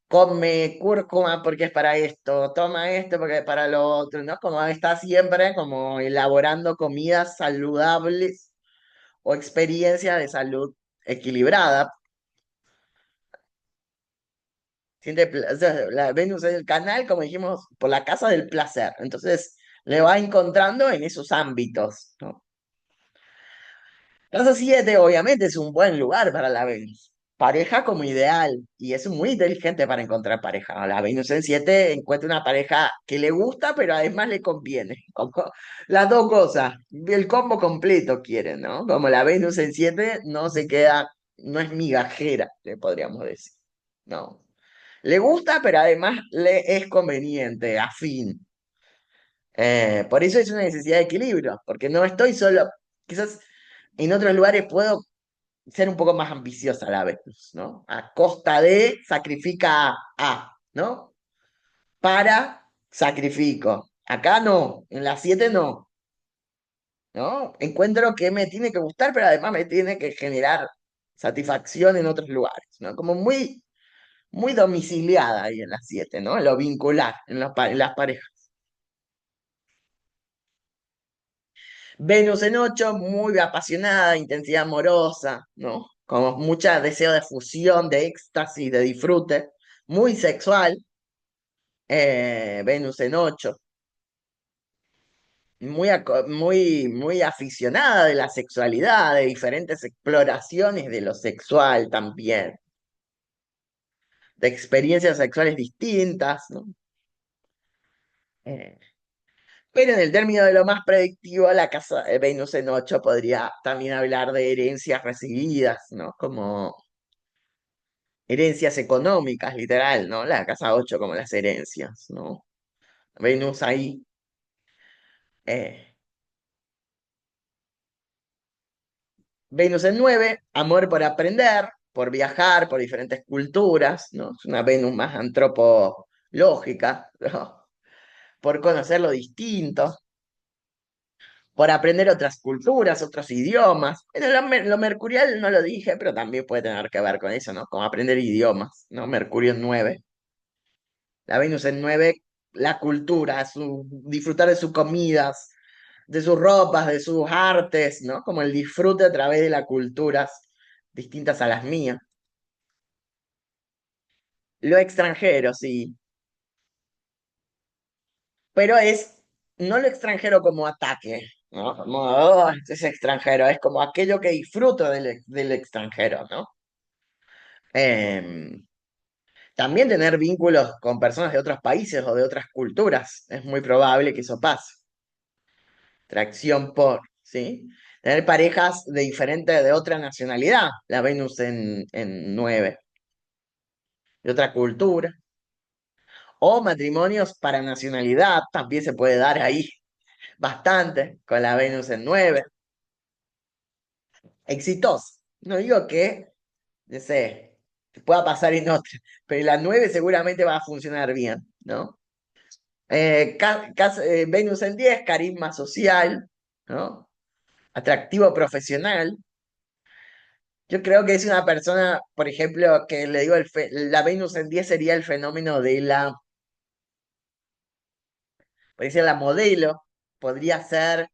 come cúrcuma porque es para esto, toma esto porque es para lo otro, ¿no? Como está siempre como elaborando comidas saludables o experiencias de salud equilibrada. O sea, la Venus es el canal, como dijimos, por la casa del placer. Entonces, le va encontrando en esos ámbitos, ¿no? Casa 7 obviamente, es un buen lugar para la Venus. Pareja como ideal, y es muy inteligente para encontrar pareja. La Venus en 7 encuentra una pareja que le gusta, pero además le conviene. Como las dos cosas, el combo completo quiere, ¿no? Como la Venus en 7 no se queda, no es migajera, le podríamos decir. No. Le gusta, pero además le es conveniente, afín. Por eso es una necesidad de equilibrio, porque no estoy solo, quizás en otros lugares puedo ser un poco más ambiciosa a la vez, ¿no? A costa de sacrifica A, ¿no? Para sacrifico. Acá no, en la 7 no, ¿no? Encuentro que me tiene que gustar, pero además me tiene que generar satisfacción en otros lugares, ¿no? Como muy domiciliada ahí en la 7, ¿no? En lo vincular, en las parejas. Venus en 8 muy apasionada, intensidad amorosa, ¿no? Como mucha deseo de fusión, de éxtasis, de disfrute, muy sexual. Venus en 8 muy aficionada de la sexualidad, de diferentes exploraciones de lo sexual también, de experiencias sexuales distintas, ¿no? Eh, pero en el término de lo más predictivo, la casa de Venus en 8 podría también hablar de herencias recibidas, ¿no? Como herencias económicas, literal, ¿no? La casa 8 como las herencias, ¿no? Venus ahí. eh, Venus en 9 amor por aprender, por viajar, por diferentes culturas, ¿no? Es una Venus más antropológica, ¿no? Por conocer lo distinto, por aprender otras culturas, otros idiomas. Bueno, lo mercurial no lo dije, pero también puede tener que ver con eso, ¿no? Como aprender idiomas, ¿no? Mercurio en 9. La Venus en 9, la cultura, disfrutar de sus comidas, de sus ropas, de sus artes, ¿no? Como el disfrute a través de las culturas distintas a las mías. Lo extranjero, sí, pero no lo extranjero como ataque, ¿no? Como, "Oh, este es extranjero", es como aquello que disfruto del extranjero, ¿no? Em, También tener vínculos con personas de otros países o de otras culturas, es muy probable que eso pase. Tracción por, ¿sí? Tener parejas de otra nacionalidad, la Venus en 9, de otra cultura. O matrimonios para nacionalidad, también se puede dar ahí bastante, con la Venus en 9. Exitoso. No digo que, no sé, pueda pasar en otra, pero la 9 seguramente va a funcionar bien, ¿no? Venus en 10 carisma social, ¿no? atractivo profesional. Yo creo que es una persona, por ejemplo, que le digo, la Venus en 10 sería el fenómeno de la, podría ser la modelo, podría ser,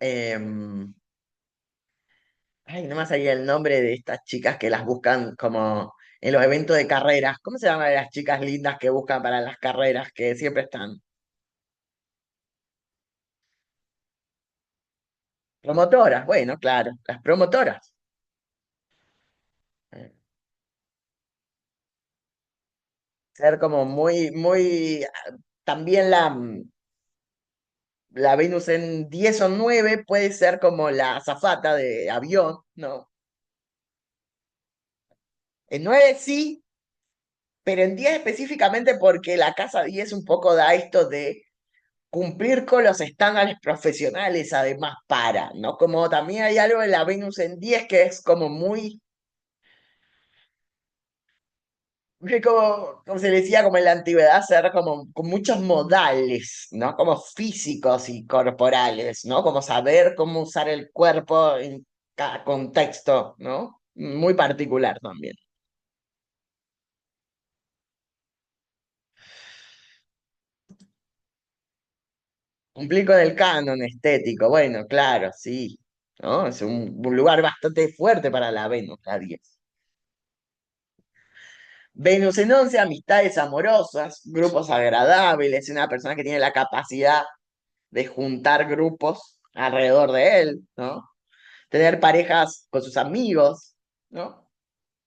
ay, no me salía el nombre de estas chicas que las buscan como en los eventos de carreras. ¿Cómo se llaman las chicas lindas que buscan para las carreras que siempre están? Promotoras, bueno, claro, las promotoras. Eh, Ser como también la Venus en 10 o 9 puede ser como la azafata de avión, ¿no? En 9 sí, pero en 10 específicamente porque la casa 10 un poco da esto de cumplir con los estándares profesionales, además para, ¿no? Como también hay algo en la Venus en 10 que es como como se decía, como en la antigüedad, ser como con muchos modales, ¿no? Como físicos y corporales, ¿no? Como saber cómo usar el cuerpo en cada contexto, ¿no? Muy particular también. Cumplir con el canon estético, bueno, claro, sí, ¿no? Es un lugar bastante fuerte para la Venus, la 10. Venus en 11, amistades amorosas, grupos agradables, una persona que tiene la capacidad de juntar grupos alrededor de él, ¿no? Tener parejas con sus amigos, ¿no?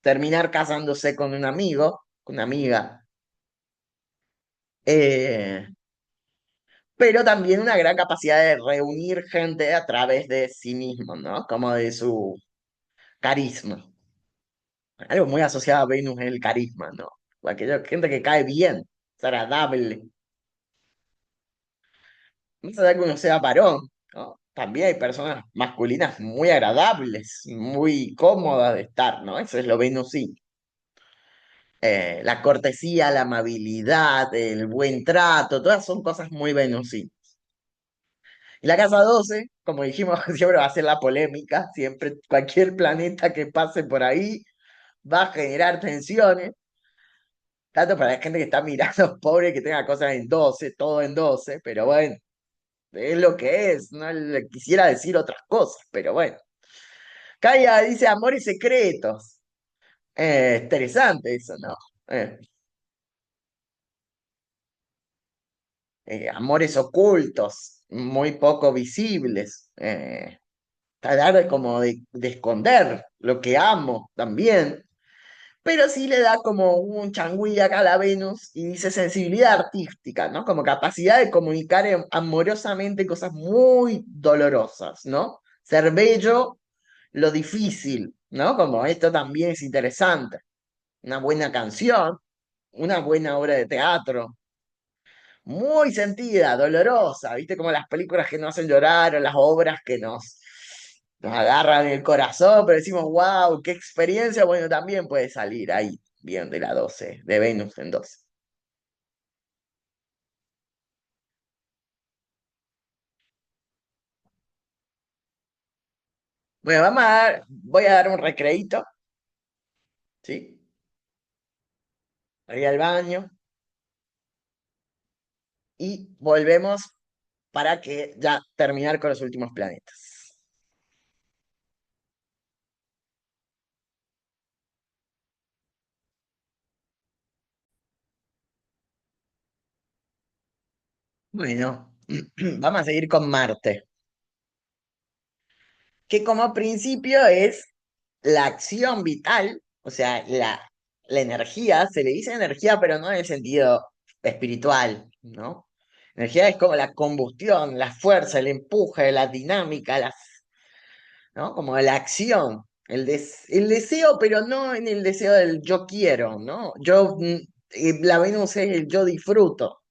Terminar casándose con un amigo, con una amiga. Eh, pero también una gran capacidad de reunir gente a través de sí mismo, ¿no? Como de su carisma. Algo muy asociado a Venus es el carisma, ¿no? Aquella gente que cae bien, es agradable. No sé que uno sea varón, ¿no? También hay personas masculinas muy agradables, muy cómodas de estar, ¿no? Eso es lo venusí. La cortesía, la amabilidad, el buen trato, todas son cosas muy venusí. Y la casa 12, como dijimos, siempre va a ser la polémica, siempre cualquier planeta que pase por ahí va a generar tensiones, tanto para la gente que está mirando, pobre que tenga cosas en 12, todo en 12, pero bueno, es lo que es, no le quisiera decir otras cosas, pero bueno. Kaya dice amores secretos. Interesante eso, ¿no? Eh, Amores ocultos, muy poco visibles. Tratar de como de esconder lo que amo también. Pero sí le da como un changüí acá a la Venus y dice sensibilidad artística, ¿no? Como capacidad de comunicar amorosamente cosas muy dolorosas, ¿no? Ser bello, lo difícil, ¿no? Como esto también es interesante. Una buena canción, una buena obra de teatro, muy sentida, dolorosa, ¿viste? Como las películas que nos hacen llorar o las obras que nos agarran el corazón, pero decimos, wow, qué experiencia, bueno, también puede salir ahí, bien, de la 12 de Venus en 12. Bueno, voy a dar un recreíto, ¿sí? Voy al baño y volvemos para que ya terminar con los últimos planetas. Bueno, vamos a seguir con Marte, que como principio es la acción vital, o sea, la energía, se le dice energía, pero no en el sentido espiritual, ¿no? Energía es como la combustión, la fuerza, el empuje, la dinámica, ¿no? Como la acción, el deseo, pero no en el deseo del yo quiero, ¿no? La Venus es el yo disfruto.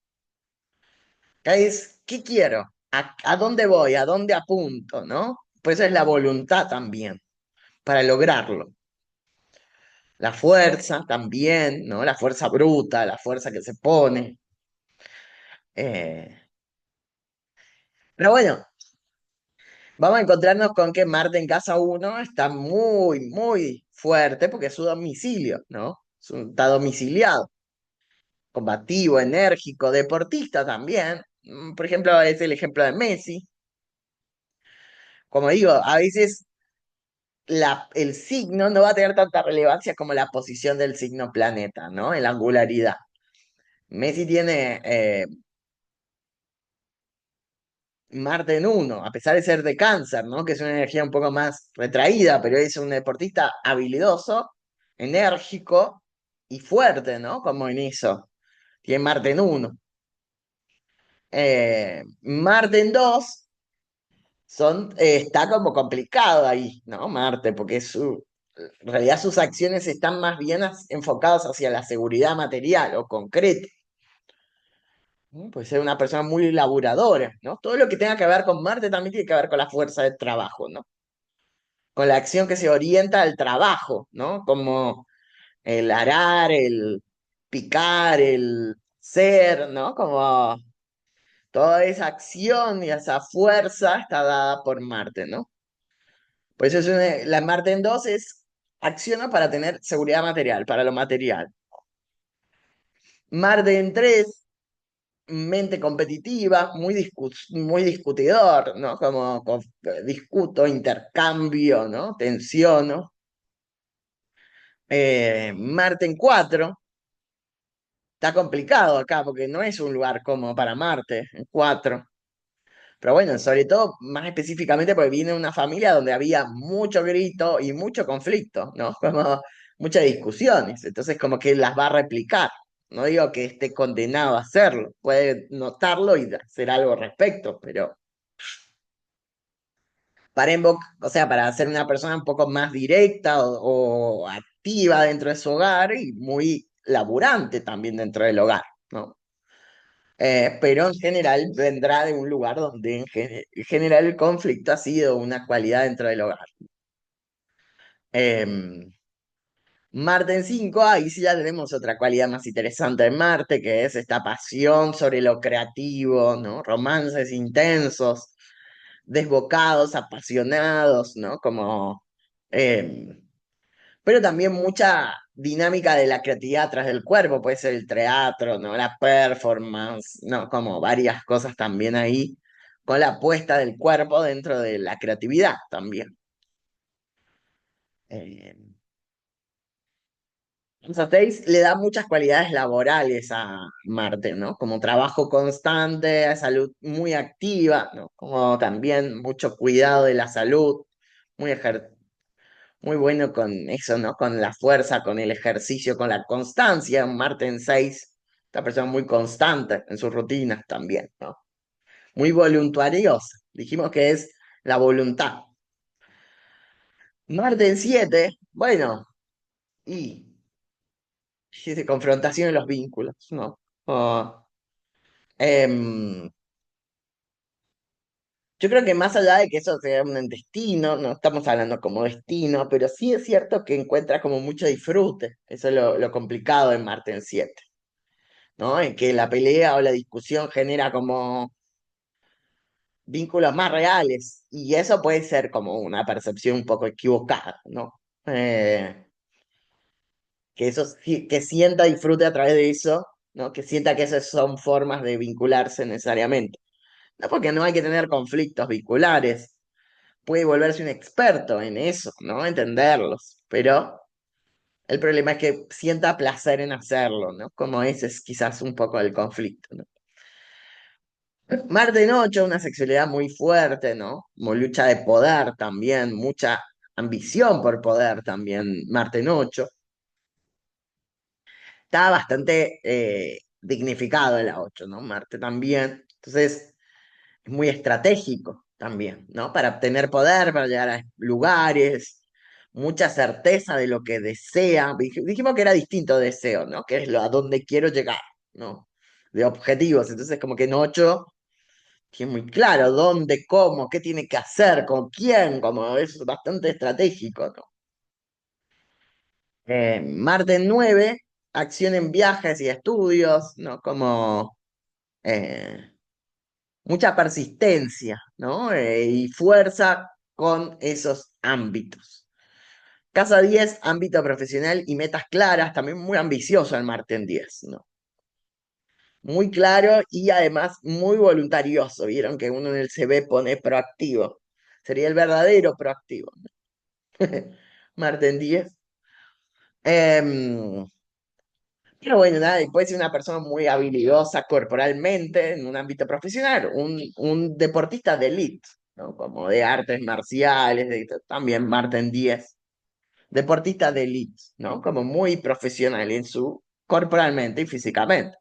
Acá es, ¿qué quiero? A dónde voy? ¿A dónde apunto? ¿No? Pues es la voluntad también, para lograrlo. La fuerza también, ¿no? La fuerza bruta, la fuerza que se pone. Eh, pero bueno, Vamos a encontrarnos con que Marte en casa uno está muy, muy fuerte porque es su domicilio, ¿no? Está domiciliado, combativo, enérgico, deportista también. Por ejemplo, es el ejemplo de Messi. Como digo, a veces el signo no va a tener tanta relevancia como la posición del signo planeta, ¿no? En la angularidad. Messi tiene Marte en uno, a pesar de ser de cáncer, ¿no? Que es una energía un poco más retraída, pero es un deportista habilidoso, enérgico y fuerte, ¿no? Como en eso. Tiene Marte en uno. Marte en dos está como complicado ahí, ¿no? Marte, porque en realidad sus acciones están más bien enfocadas hacia la seguridad material o concreta. ¿No? Puede ser una persona muy laburadora, ¿no? Todo lo que tenga que ver con Marte también tiene que ver con la fuerza de trabajo, ¿no? Con la acción que se orienta al trabajo, ¿no? Como el arar, el picar, el ser, ¿no? Como toda esa acción y esa fuerza está dada por Marte, ¿no? Por eso la Marte en 2 es acciona para tener seguridad material, para lo material. Marte en 3 mente competitiva, muy discutidor, ¿no? Como discuto, intercambio, ¿no? Tensiono. Marte en 4 está complicado acá porque no es un lugar cómodo para Marte en 4. Pero bueno, sobre todo, más específicamente porque viene de una familia donde había mucho grito y mucho conflicto, ¿no? Como muchas discusiones. Entonces, como que las va a replicar. No digo que esté condenado a hacerlo, puede notarlo y hacer algo al respecto, pero o sea, para ser una persona un poco más directa o activa dentro de su hogar y muy laburante también dentro del hogar, ¿no? Pero en general vendrá de un lugar donde en general el conflicto ha sido una cualidad dentro del hogar. Em, Marte en 5, ahí sí ya tenemos otra cualidad más interesante de Marte, que es esta pasión sobre lo creativo, ¿no? Romances intensos, desbocados, apasionados, ¿no? Como, em, pero también mucha dinámica de la creatividad atrás del cuerpo, puede ser el teatro, ¿no? La performance, ¿no? Como varias cosas también ahí, con la puesta del cuerpo dentro de la creatividad también. Eh, Entonces, le da muchas cualidades laborales a Marte, ¿no? Como trabajo constante, salud muy activa, ¿no? Como también mucho cuidado de la salud, muy, muy bueno con eso, ¿no? Con la fuerza, con el ejercicio, con la constancia. Marte en 6, esta persona muy constante en sus rutinas también, ¿no? Muy voluntariosa. Dijimos que es la voluntad. Marte en 7, bueno, y dice confrontación en los vínculos, ¿no? Oh, em, yo creo que más allá de que eso sea un destino, no estamos hablando como destino, pero sí es cierto que encuentra como mucho disfrute. Eso es lo complicado en Marte en 7, ¿no? En que la pelea o la discusión genera como vínculos más reales y eso puede ser como una percepción un poco equivocada, ¿no? Que que sienta disfrute a través de eso, ¿no? Que sienta que esas son formas de vincularse necesariamente. No porque no hay que tener conflictos vinculares, puede volverse un experto en eso, ¿no? Entenderlos, pero el problema es que sienta placer en hacerlo, ¿no? Como ese es quizás un poco el conflicto, ¿no? Marte en 8, una sexualidad muy fuerte, ¿no? Como lucha de poder también, mucha ambición por poder también, Marte en 8. Está bastante dignificado el A8, ¿no? Marte también. Entonces, es muy estratégico también, ¿no? Para obtener poder, para llegar a lugares, mucha certeza de lo que desea. Dijimos que era distinto deseo, ¿no? Que es a dónde quiero llegar, ¿no? De objetivos. Entonces, como que en 8 tiene muy claro dónde, cómo, qué tiene que hacer, con quién, como es bastante estratégico, ¿no? Marte en 9, acción en viajes y estudios, ¿no? Como eh, mucha persistencia, ¿no? Y fuerza con esos ámbitos. Casa 10, ámbito profesional y metas claras, también muy ambicioso el Marte en 10, ¿no? Muy claro y además muy voluntarioso. Vieron que uno en el CV pone proactivo. Sería el verdadero proactivo. Marte en 10. Em, pero bueno, nada, y puede ser una persona muy habilidosa corporalmente en un ámbito profesional, un deportista de elite, ¿no? Como de artes marciales, también Marte en 10. Deportista de elite, ¿no? Como muy profesional en su corporalmente y físicamente.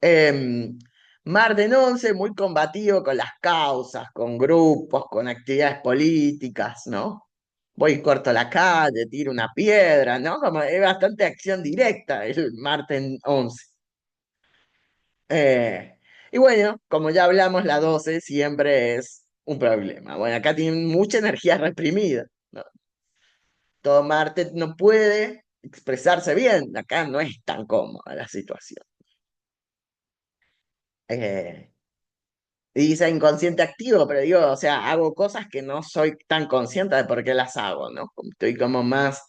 Eh, Marden 11, muy combativo con las causas, con grupos, con actividades políticas, ¿no? Voy y corto la calle, tiro una piedra, ¿no? Como es bastante acción directa el Marten 11. Y bueno, como ya hablamos, la 12 siempre es un problema. Bueno, acá tienen mucha energía reprimida, ¿no? Todo Marte no puede expresarse bien, acá no es tan cómoda la situación. Eh, Y dice inconsciente activo, pero digo, o sea, hago cosas que no soy tan consciente de por qué las hago, ¿no? Estoy como más,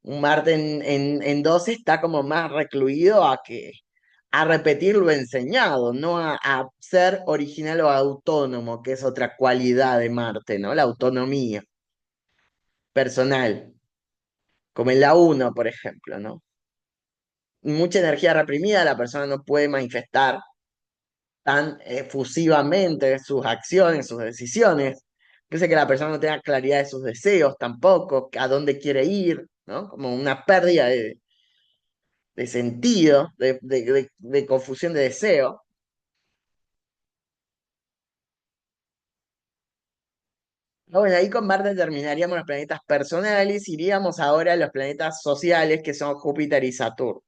un Marte en 12 está como más recluido a repetir lo enseñado, no a ser original o autónomo, que es otra cualidad de Marte, ¿no? La autonomía personal, como en la uno por ejemplo, ¿no? Mucha energía reprimida, la persona no puede manifestar tan efusivamente sus acciones, sus decisiones. Dice que la persona no tenga claridad de sus deseos tampoco, a dónde quiere ir, ¿no? Como una pérdida de sentido, de confusión de deseo. Bueno, ahí con Marte terminaríamos los planetas personales, iríamos ahora a los planetas sociales que son Júpiter y Saturno.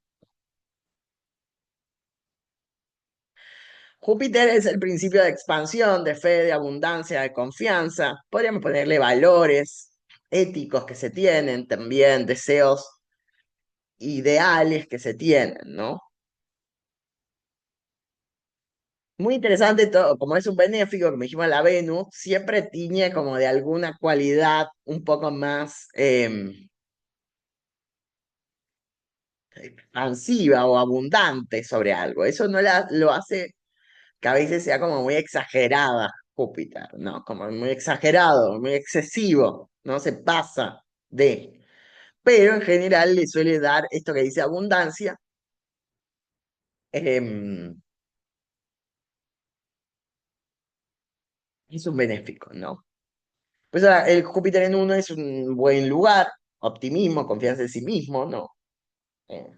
Júpiter es el principio de expansión, de fe, de abundancia, de confianza. Podríamos ponerle valores éticos que se tienen, también deseos ideales que se tienen, ¿no? Muy interesante todo, como es un benéfico, como dijimos la Venus, siempre tiñe como de alguna cualidad un poco más expansiva o abundante sobre algo. Eso no lo hace que a veces sea como muy exagerada Júpiter, ¿no? Como muy exagerado, muy excesivo, ¿no? Se pasa de. Pero en general le suele dar esto que dice abundancia, em, es un benéfico, ¿no? Pues ahora, el Júpiter en uno es un buen lugar, optimismo, confianza en sí mismo, ¿no? Eh,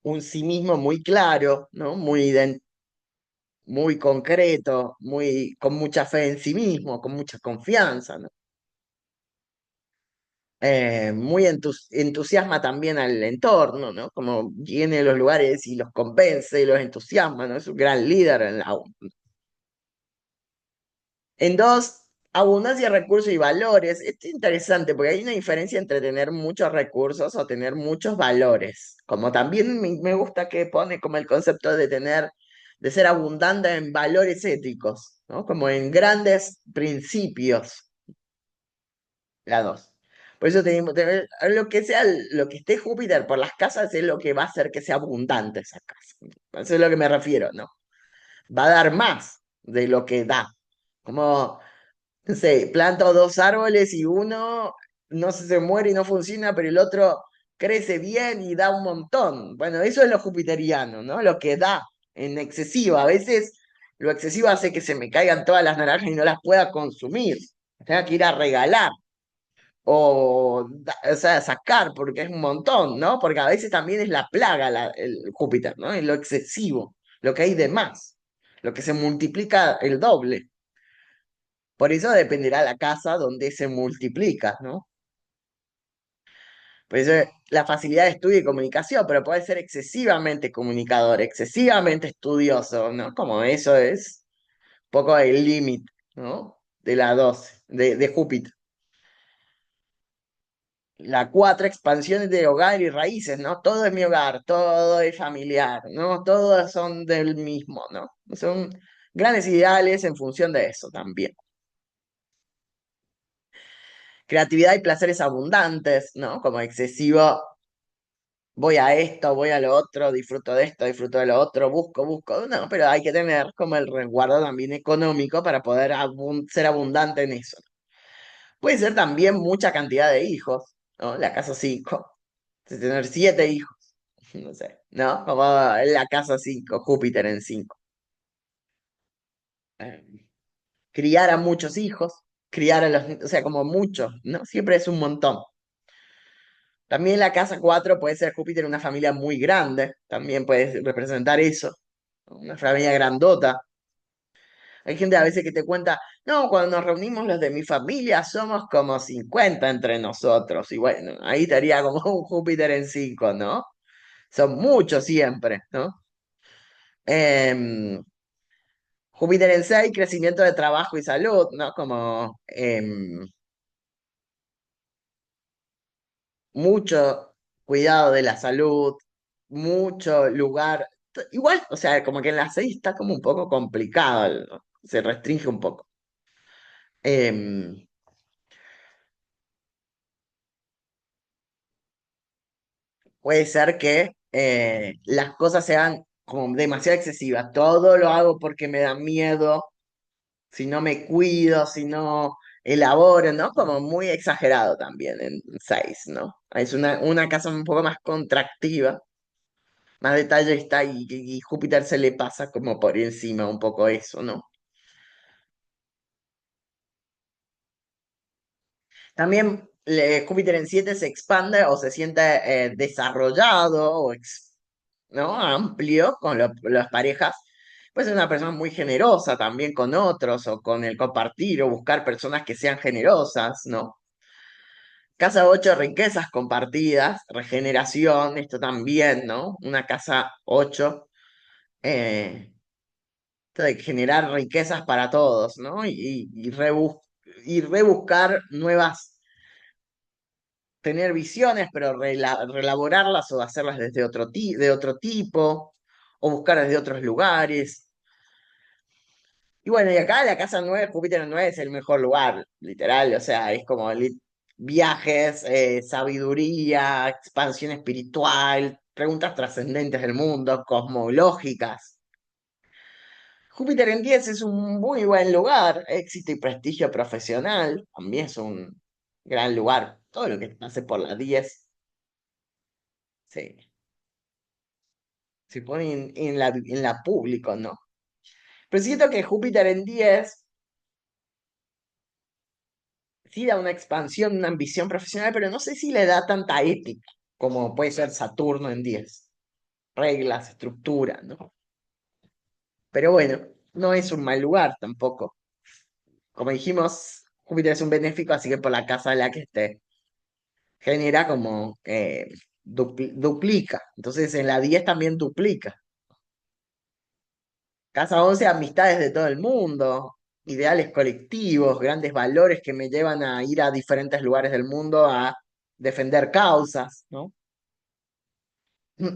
un sí mismo muy claro, ¿no? Muy concreto, con mucha fe en sí mismo, con mucha confianza, ¿no? Muy entusiasma también al entorno, ¿no? Como viene a los lugares y los convence y los entusiasma, ¿no? Es un gran líder en la. En dos, abundancia de recursos y valores. Esto es interesante porque hay una diferencia entre tener muchos recursos o tener muchos valores. Como también me gusta que pone como el concepto de ser abundante en valores éticos, ¿no? Como en grandes principios, la dos. Por eso lo que sea, lo que esté Júpiter por las casas es lo que va a hacer que sea abundante esa casa. Eso es lo que me refiero, ¿no? Va a dar más de lo que da. Como no sé, planto dos árboles y uno no se muere y no funciona, pero el otro crece bien y da un montón. Bueno, eso es lo jupiteriano, ¿no? Lo que da en excesivo. A veces lo excesivo hace que se me caigan todas las naranjas y no las pueda consumir. Tenga que ir a regalar o sea, sacar porque es un montón, ¿no? Porque a veces también es la plaga el Júpiter, ¿no? Es lo excesivo, lo que hay de más, lo que se multiplica el doble. Por eso dependerá la casa donde se multiplica, ¿no? Por eso la facilidad de estudio y comunicación, pero puede ser excesivamente comunicador, excesivamente estudioso, ¿no? Como eso es un poco el límite, ¿no? De la 12, de Júpiter. La cuatro, expansiones de hogar y raíces, ¿no? Todo es mi hogar, todo es familiar, ¿no? Todos son del mismo, ¿no? Son grandes ideales en función de eso también. Creatividad y placeres abundantes, ¿no? Como excesivo, voy a esto, voy a lo otro, disfruto de esto, disfruto de lo otro, busco, no, pero hay que tener como el resguardo también económico para poder ser abundante en eso. Puede ser también mucha cantidad de hijos, ¿no? La casa 5, tener 7 hijos, no sé, ¿no? Como la casa 5, Júpiter en 5. Criar a muchos hijos, criar a los, o sea, como muchos, ¿no? Siempre es un montón. También la casa 4 puede ser Júpiter en una familia muy grande, también puede representar eso, ¿no? Una familia grandota. Hay gente a veces que te cuenta, no, cuando nos reunimos los de mi familia somos como 50 entre nosotros. Y bueno, ahí estaría como un Júpiter en 5, ¿no? Son muchos siempre, ¿no? Em, Júpiter en 6, crecimiento de trabajo y salud, ¿no? Como mucho cuidado de la salud, mucho lugar. Igual, o sea, como que en la 6 está como un poco complicado, ¿no? Se restringe un poco. Em, Puede ser que las cosas sean como demasiado excesivas. Todo lo hago porque me da miedo, si no me cuido, si no elaboro, ¿no? Como muy exagerado también en 6, ¿no? Es una casa un poco más contractiva, más detallista y Júpiter se le pasa como por encima un poco eso, ¿no? También Júpiter en 7 se expande o se siente desarrollado o ¿no? Amplio con las parejas. Puede ser una persona muy generosa también con otros o con el compartir o buscar personas que sean generosas, ¿no? Casa 8 riquezas compartidas, regeneración, esto también, ¿no? Una casa 8 eh, esto de generar riquezas para todos, ¿no? Y rebuscar nuevas, tener visiones, pero relaborarlas o hacerlas desde de otro tipo, o buscar desde otros lugares. Y bueno, y acá la casa 9 Júpiter en 9 es el mejor lugar, literal, o sea, es como viajes, sabiduría, expansión espiritual, preguntas trascendentes del mundo, cosmológicas. Júpiter en 10 es un muy buen lugar, éxito y prestigio profesional, también es un gran lugar. Todo lo que pase por la 10 se, se pone en la público, ¿no? Pero siento que Júpiter en 10 sí da una expansión, una ambición profesional, pero no sé si le da tanta ética como puede ser Saturno en 10. Reglas, estructura, ¿no? Pero bueno, no es un mal lugar tampoco. Como dijimos, Júpiter es un benéfico, así que por la casa de la que esté, genera como duplica. Entonces en la 10 también duplica. Casa 11 amistades de todo el mundo, ideales colectivos, grandes valores que me llevan a ir a diferentes lugares del mundo a defender causas, ¿no?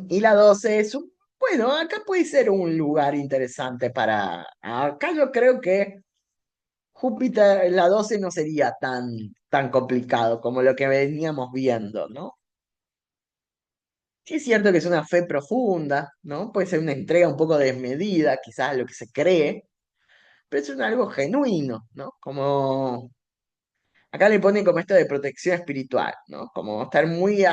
Y la 12 es un, bueno, acá puede ser un lugar interesante para, acá yo creo que Júpiter, la 12 no sería tan complicado como lo que veníamos viendo, ¿no? Sí es cierto que es una fe profunda, ¿no? Puede ser una entrega un poco desmedida, quizás a lo que se cree, pero es algo genuino, ¿no? Como, acá le ponen como esto de protección espiritual, ¿no? Como estar muy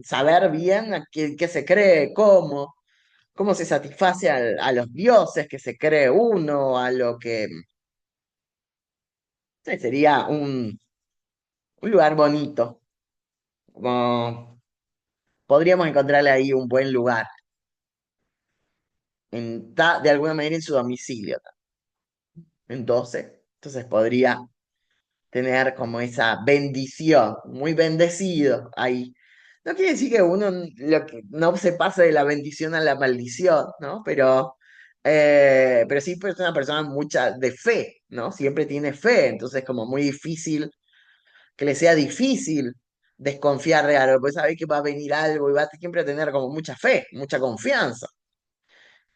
saber bien a qué se cree, cómo se satisface a los dioses que se cree uno, a lo que sería un lugar bonito, como podríamos encontrarle ahí un buen lugar, está de alguna manera en su domicilio, en 12, entonces podría tener como esa bendición, muy bendecido ahí. No quiere decir que uno no se pase de la bendición a la maldición, ¿no? Pero sí es una persona mucha de fe, ¿no? Siempre tiene fe, entonces como muy difícil, que le sea difícil desconfiar de algo, pues sabés que va a venir algo y vas a siempre tener como mucha fe, mucha confianza.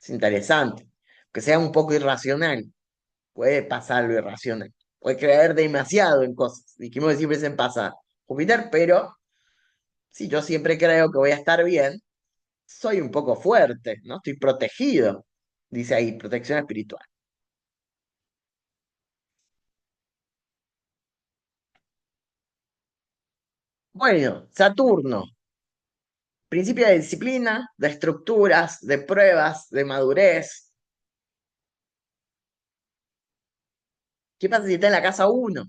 Es interesante. Que sea un poco irracional, puede pasar lo irracional. Puede creer demasiado en cosas. Dijimos que siempre se pasa Júpiter, pero si yo siempre creo que voy a estar bien, soy un poco fuerte, ¿no? Estoy protegido, dice ahí, protección espiritual. Bueno, Saturno, principio de disciplina, de estructuras, de pruebas, de madurez. ¿Qué pasa si está en la casa uno?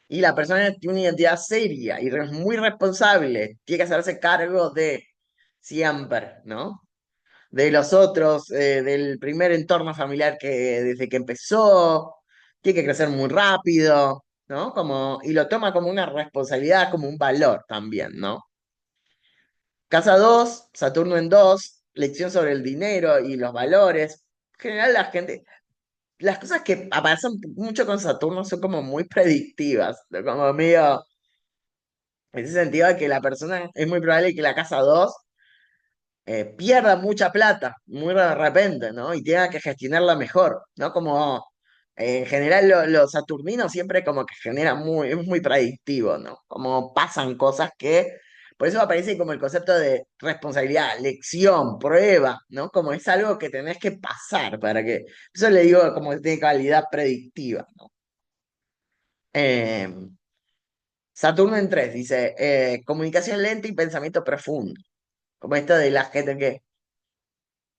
Y la persona tiene una identidad seria y es muy responsable, tiene que hacerse cargo de siempre, ¿no? De los otros, del primer entorno familiar que desde que empezó, tiene que crecer muy rápido, ¿no? Como, y lo toma como una responsabilidad, como un valor también, ¿no? Casa 2 Saturno en 2 lección sobre el dinero y los valores. En general, la gente, las cosas que aparecen mucho con Saturno son como muy predictivas, ¿no? Como medio, en ese sentido de que la persona es muy probable que la casa 2 pierda mucha plata muy de repente, ¿no? Y tenga que gestionarla mejor, ¿no? Como en general los saturninos siempre como que generan muy, es muy predictivo, ¿no? Como pasan cosas que, por eso aparece como el concepto de responsabilidad, lección, prueba, ¿no? Como es algo que tenés que pasar para que, eso le digo como que tiene calidad predictiva, ¿no? Eh, Saturno en 3 dice, comunicación lenta y pensamiento profundo, como esto de la gente que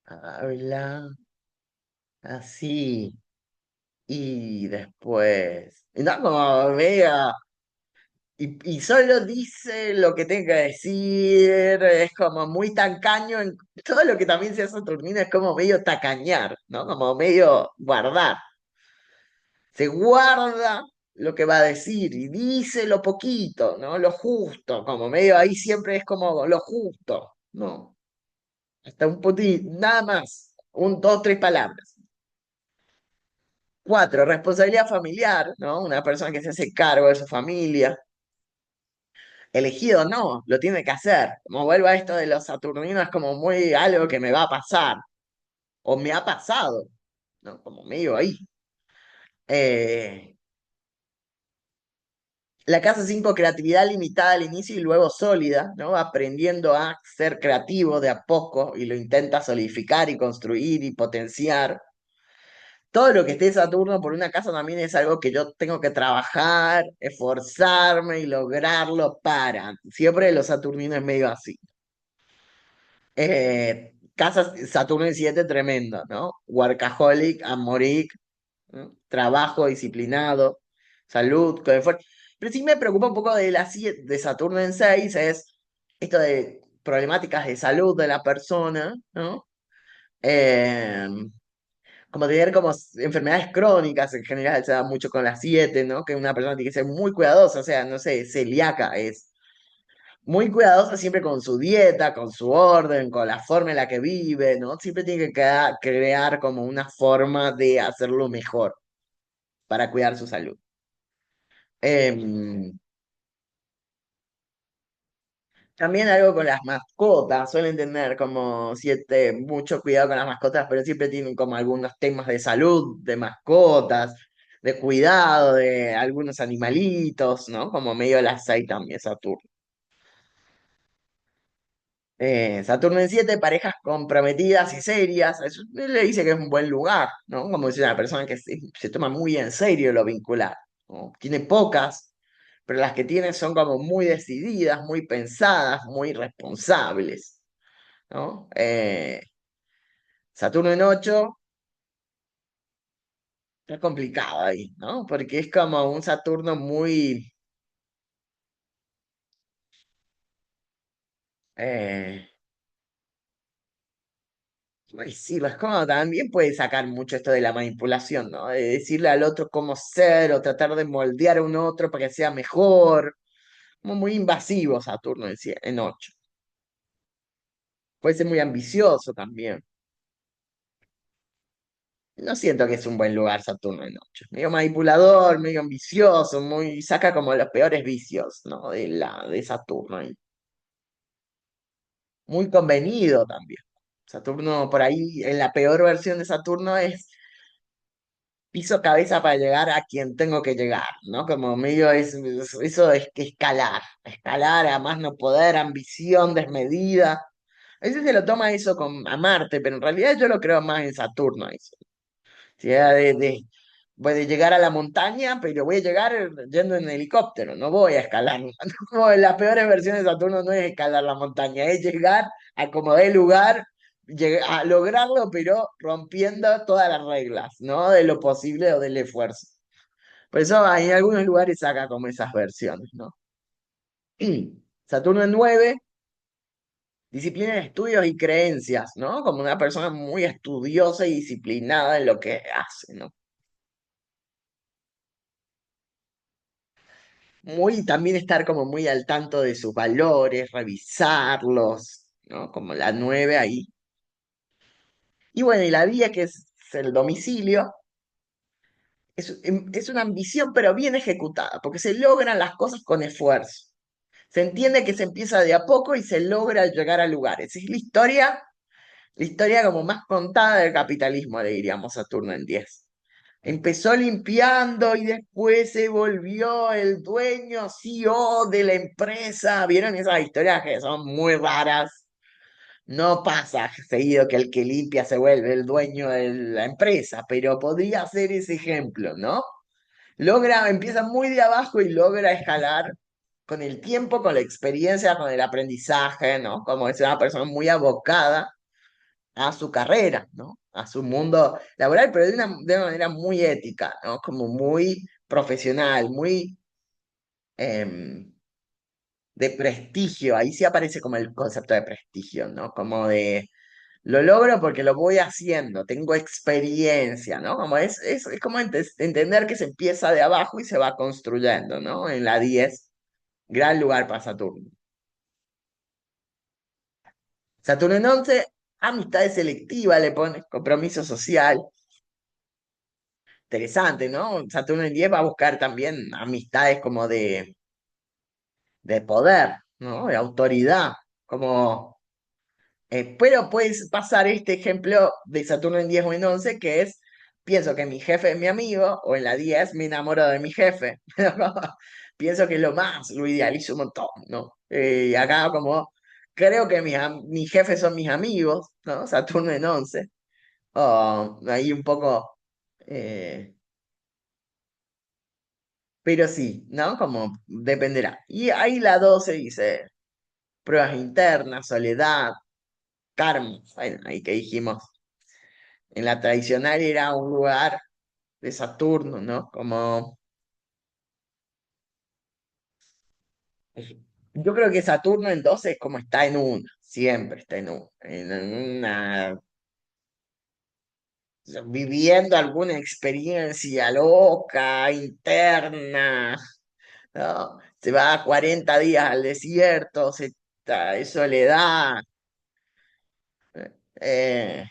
habla así. Y después, no, como vea, y solo dice lo que tenga que decir, es como muy tacaño, en todo lo que también se hace Saturnino es como medio tacañar, ¿no? Como medio guardar. Se guarda lo que va a decir y dice lo poquito, ¿no? Lo justo, como medio ahí siempre es como lo justo, ¿no? Hasta un poquito, nada más, un, dos, tres palabras. Cuatro, responsabilidad familiar, ¿no? Una persona que se hace cargo de su familia. Elegido no, lo tiene que hacer. Como vuelvo a esto de los saturninos, es como muy algo que me va a pasar, o me ha pasado, ¿no? Como medio ahí. Eh, la casa 5 creatividad limitada al inicio y luego sólida, ¿no? Aprendiendo a ser creativo de a poco y lo intenta solidificar y construir y potenciar. Todo lo que esté Saturno por una casa también es algo que yo tengo que trabajar, esforzarme y lograrlo para. Siempre los Saturninos es medio así. Casa Saturno en 7 tremendo, ¿no? Workaholic, amoric, ¿no? Trabajo disciplinado, salud, con esfuerzo. Pero sí me preocupa un poco de de Saturno en 6 es esto de problemáticas de salud de la persona, ¿no? Eh, como tener como enfermedades crónicas en general, se da mucho con las 7, ¿no? Que una persona tiene que ser muy cuidadosa, o sea, no sé, celíaca es muy cuidadosa siempre con su dieta, con su orden, con la forma en la que vive, ¿no? Siempre tiene que crear como una forma de hacerlo mejor para cuidar su salud. Em, También algo con las mascotas, suelen tener como siete, mucho cuidado con las mascotas, pero siempre tienen como algunos temas de salud, de mascotas, de cuidado de algunos animalitos, ¿no? Como medio las hay también Saturno. Saturno en 7 parejas comprometidas y serias, eso le dice que es un buen lugar, ¿no? Como dice una persona que se toma muy en serio lo vincular, ¿no? Tiene pocas, pero las que tiene son como muy decididas, muy pensadas, muy responsables, ¿no? Saturno en 8 está complicado ahí, ¿no? Porque es como un Saturno muy, eh, sí, es como también puede sacar mucho esto de la manipulación, ¿no? De decirle al otro cómo ser o tratar de moldear a un otro para que sea mejor. Como muy invasivo Saturno en 8. Puede ser muy ambicioso también. No siento que es un buen lugar Saturno en 8. Medio manipulador, medio ambicioso, muy, saca como los peores vicios, ¿no? De Saturno. Y muy convenido también. Saturno, por ahí, en la peor versión de Saturno es piso cabeza para llegar a quien tengo que llegar, ¿no? Como medio eso es que escalar a más no poder, ambición desmedida. A veces se lo toma eso con a Marte, pero en realidad yo lo creo más en Saturno eso. Sí, voy a llegar a la montaña, pero voy a llegar yendo en helicóptero, no voy a escalar. No, en las peores versiones de Saturno no es escalar la montaña, es llegar a como dé lugar, a lograrlo, pero rompiendo todas las reglas, ¿no? De lo posible o del esfuerzo. Por eso en algunos lugares saca como esas versiones, ¿no? Saturno en 9, disciplina de estudios y creencias, ¿no? Como una persona muy estudiosa y disciplinada en lo que hace, ¿no? Muy también estar como muy al tanto de sus valores, revisarlos, ¿no? Como la 9 ahí. Y bueno, y la 10, que es el domicilio, es una ambición, pero bien ejecutada, porque se logran las cosas con esfuerzo. Se entiende que se empieza de a poco y se logra llegar a lugares. Es la historia como más contada del capitalismo, le diríamos Saturno en 10. Empezó limpiando y después se volvió el dueño, CEO de la empresa. ¿Vieron esas historias que son muy raras? No pasa seguido que el que limpia se vuelve el dueño de la empresa, pero podría ser ese ejemplo, ¿no? Empieza muy de abajo y logra escalar con el tiempo, con la experiencia, con el aprendizaje, ¿no? Como es una persona muy abocada a su carrera, ¿no? A su mundo laboral, pero de una manera muy ética, ¿no? Como muy profesional, muy em, de prestigio. Ahí sí aparece como el concepto de prestigio, ¿no? Como de, lo logro porque lo voy haciendo, tengo experiencia, ¿no? Como es como entender que se empieza de abajo y se va construyendo, ¿no? En la 10 gran lugar para Saturno. Saturno en 11 amistades selectivas, le pones compromiso social. Interesante, ¿no? Saturno en 10 va a buscar también amistades como de poder, ¿no? De autoridad, como... pero puedes pasar este ejemplo de Saturno en 10 o en 11 que es, pienso que mi jefe es mi amigo, o en la 10 me enamoro de mi jefe. Pienso que es lo más, lo idealizo un montón, ¿no? Y acá como, creo que mis jefes son mis amigos, ¿no? Saturno en 11. Ahí un poco... eh, pero sí, ¿no? Como dependerá. Y ahí la 12 dice pruebas internas, soledad, karma. Bueno, ahí que dijimos, en la tradicional era un lugar de Saturno, ¿no? Como, yo creo que Saturno en 12 es como está en una, siempre está en una, viviendo alguna experiencia loca, interna, ¿no? Se va a 40 días al desierto, se está de soledad. Eh,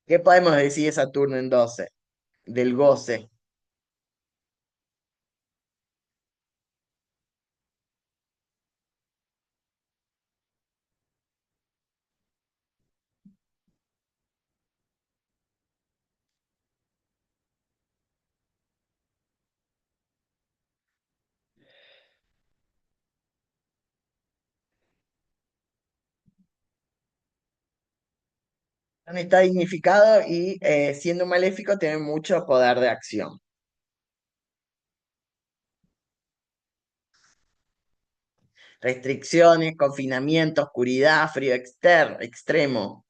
¿Qué podemos decir de Saturno en 12? Del goce. Está dignificado y siendo maléfico tiene mucho poder de acción. Restricciones, confinamiento, oscuridad, frío extremo.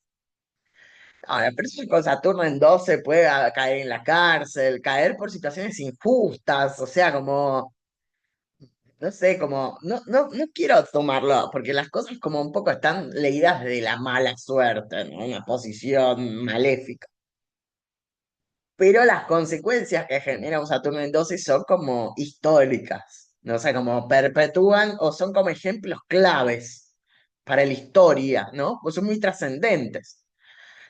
Ahora, pero eso con Saturno en 12 puede caer en la cárcel, caer por situaciones injustas, o sea, como, no sé, como, no quiero tomarlo, porque las cosas como un poco están leídas de la mala suerte, ¿no? Una posición maléfica. Pero las consecuencias que genera un Saturno en 12 son como históricas, no sé, como perpetúan o son como ejemplos claves para la historia, ¿no? Pues son muy trascendentes.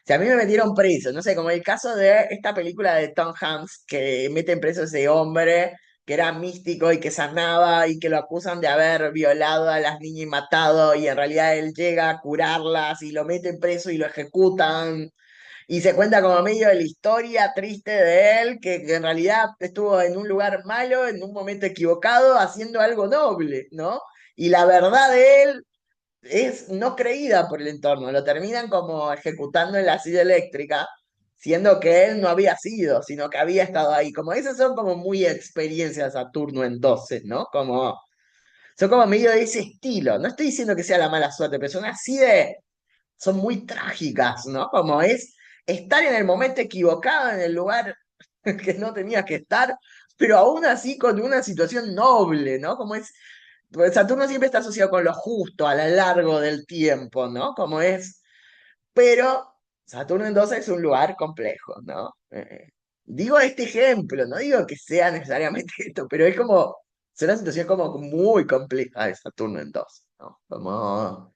Si a mí me metieron preso, no sé, como el caso de esta película de Tom Hanks, que meten preso a ese hombre que era místico y que sanaba y que lo acusan de haber violado a las niñas y matado, y en realidad él llega a curarlas y lo meten preso y lo ejecutan. Y se cuenta como medio de la historia triste de él, que en realidad estuvo en un lugar malo, en un momento equivocado, haciendo algo noble, ¿no? Y la verdad de él es no creída por el entorno, lo terminan como ejecutando en la silla eléctrica, siendo que él no había sido, sino que había estado ahí. Como esas son como muy experiencias Saturno en 12, ¿no? Como, son como medio de ese estilo. No estoy diciendo que sea la mala suerte, pero son así de, son muy trágicas, ¿no? Como es estar en el momento equivocado, en el lugar que no tenías que estar, pero aún así con una situación noble, ¿no? Como es, pues Saturno siempre está asociado con lo justo a lo largo del tiempo, ¿no? Como es, pero Saturno en 12 es un lugar complejo, ¿no? Digo este ejemplo, no digo que sea necesariamente esto, pero es como, es una situación como muy compleja de Saturno en 12, ¿no? Como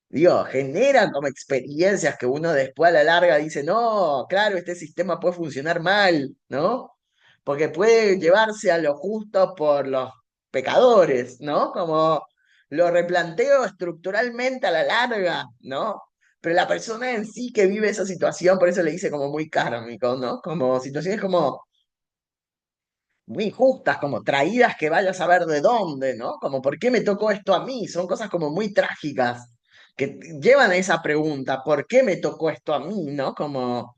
digo, generan como experiencias que uno después a la larga dice, no, claro, este sistema puede funcionar mal, ¿no? Porque puede llevarse a lo justo por los pecadores, ¿no? Como lo replanteo estructuralmente a la larga, ¿no? Pero la persona en sí que vive esa situación, por eso le dice como muy kármico, ¿no? Como situaciones como muy injustas, como traídas que vaya a saber de dónde, ¿no? Como, ¿por qué me tocó esto a mí? Son cosas como muy trágicas que llevan a esa pregunta, ¿por qué me tocó esto a mí? ¿No? Como,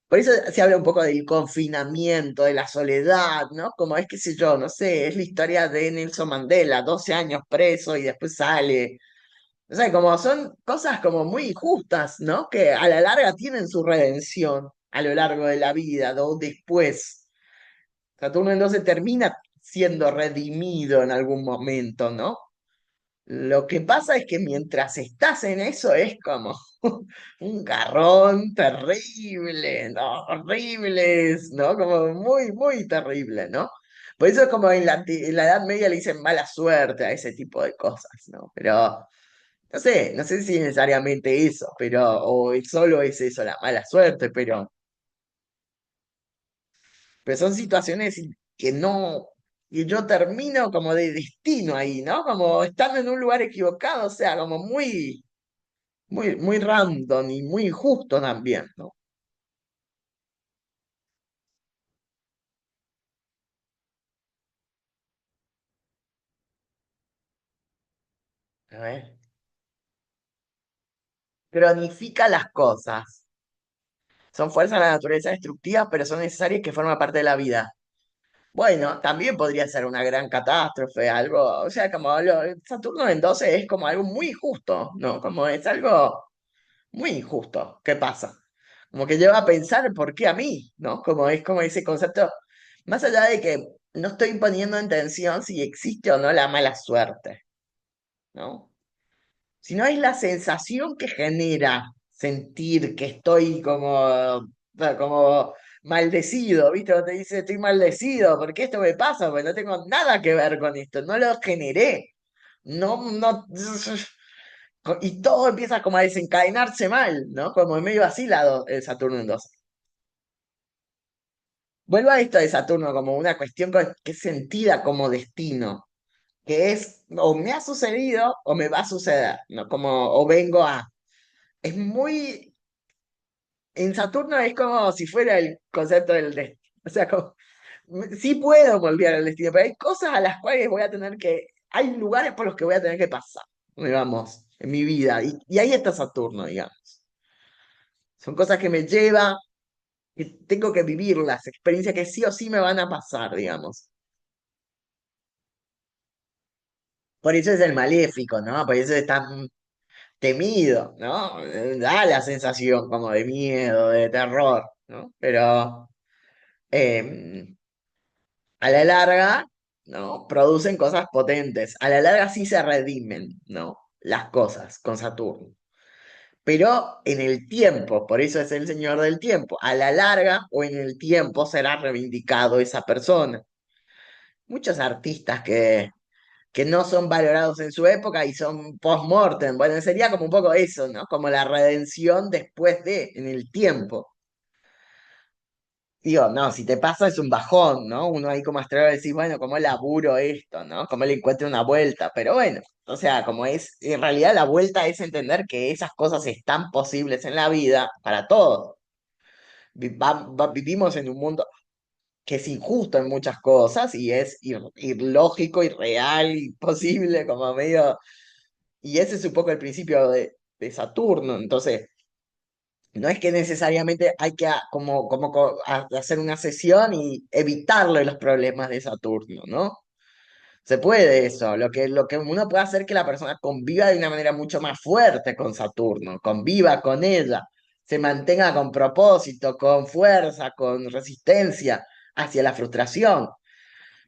por eso se habla un poco del confinamiento, de la soledad, ¿no? Como es, qué sé yo, no sé, es la historia de Nelson Mandela, 12 años preso y después sale. O sea, como son cosas como muy injustas, ¿no? Que a la larga tienen su redención a lo largo de la vida, o después. Saturno entonces termina siendo redimido en algún momento, ¿no? Lo que pasa es que mientras estás en eso es como un garrón terrible, ¿no? Horribles, ¿no? Como muy, muy terrible, ¿no? Por eso es como en la Edad Media le dicen mala suerte a ese tipo de cosas, ¿no? Pero no sé si necesariamente eso, pero, o solo es eso, la mala suerte, pero son situaciones que no, y yo termino como de destino ahí, ¿no? Como estando en un lugar equivocado, o sea, como muy, muy, muy random y muy injusto también, ¿no? A ver. Cronifica las cosas. Son fuerzas de la naturaleza destructivas, pero son necesarias que forman parte de la vida. Bueno, también podría ser una gran catástrofe, algo, o sea, como Saturno en 12 es como algo muy injusto, ¿no? Como es algo muy injusto. ¿Qué pasa? Como que lleva a pensar por qué a mí, ¿no? Como es como ese concepto, más allá de que no estoy poniendo en tensión si existe o no la mala suerte, ¿no? Sino es la sensación que genera sentir que estoy como maldecido, ¿viste? Cuando te dice estoy maldecido, ¿por qué esto me pasa? Pues no tengo nada que ver con esto, no lo generé. No, no, y todo empieza como a desencadenarse mal, ¿no? Como medio vacilado el Saturno en 12. Vuelvo a esto de Saturno como una cuestión que es sentida como destino, que es o me ha sucedido o me va a suceder, ¿no? Como o vengo a. Es muy. En Saturno es como si fuera el concepto del destino. O sea, como, sí puedo volver al destino, pero hay cosas a las cuales voy a tener que. Hay lugares por los que voy a tener que pasar, digamos, en mi vida. Y ahí está Saturno, digamos. Son cosas que me lleva, que tengo que vivirlas, experiencias que sí o sí me van a pasar, digamos. Por eso es el maléfico, ¿no? Por eso es tan temido, ¿no? Da la sensación como de miedo, de terror, ¿no? Pero eh, a la larga, ¿no? Producen cosas potentes. A la larga sí se redimen, ¿no? Las cosas con Saturno. Pero en el tiempo, por eso es el señor del tiempo, a la larga o en el tiempo será reivindicado esa persona. Muchos artistas que que no son valorados en su época y son post-mortem. Bueno, sería como un poco eso, ¿no? Como la redención después de, en el tiempo. Digo, no, si te pasa es un bajón, ¿no? Uno ahí como astrólogo decís, bueno, ¿cómo laburo esto, ¿no? ¿Cómo le encuentro una vuelta? Pero bueno, o sea, como es, en realidad la vuelta es entender que esas cosas están posibles en la vida para todos. Vivimos en un mundo que es injusto en muchas cosas y es ilógico, irreal, imposible, como medio... Y ese es un poco el principio de Saturno. Entonces, no es que necesariamente hay que hacer una sesión y evitarle los problemas de Saturno, ¿no? Se puede eso. Lo que uno puede hacer es que la persona conviva de una manera mucho más fuerte con Saturno, conviva con ella, se mantenga con propósito, con fuerza, con resistencia hacia la frustración.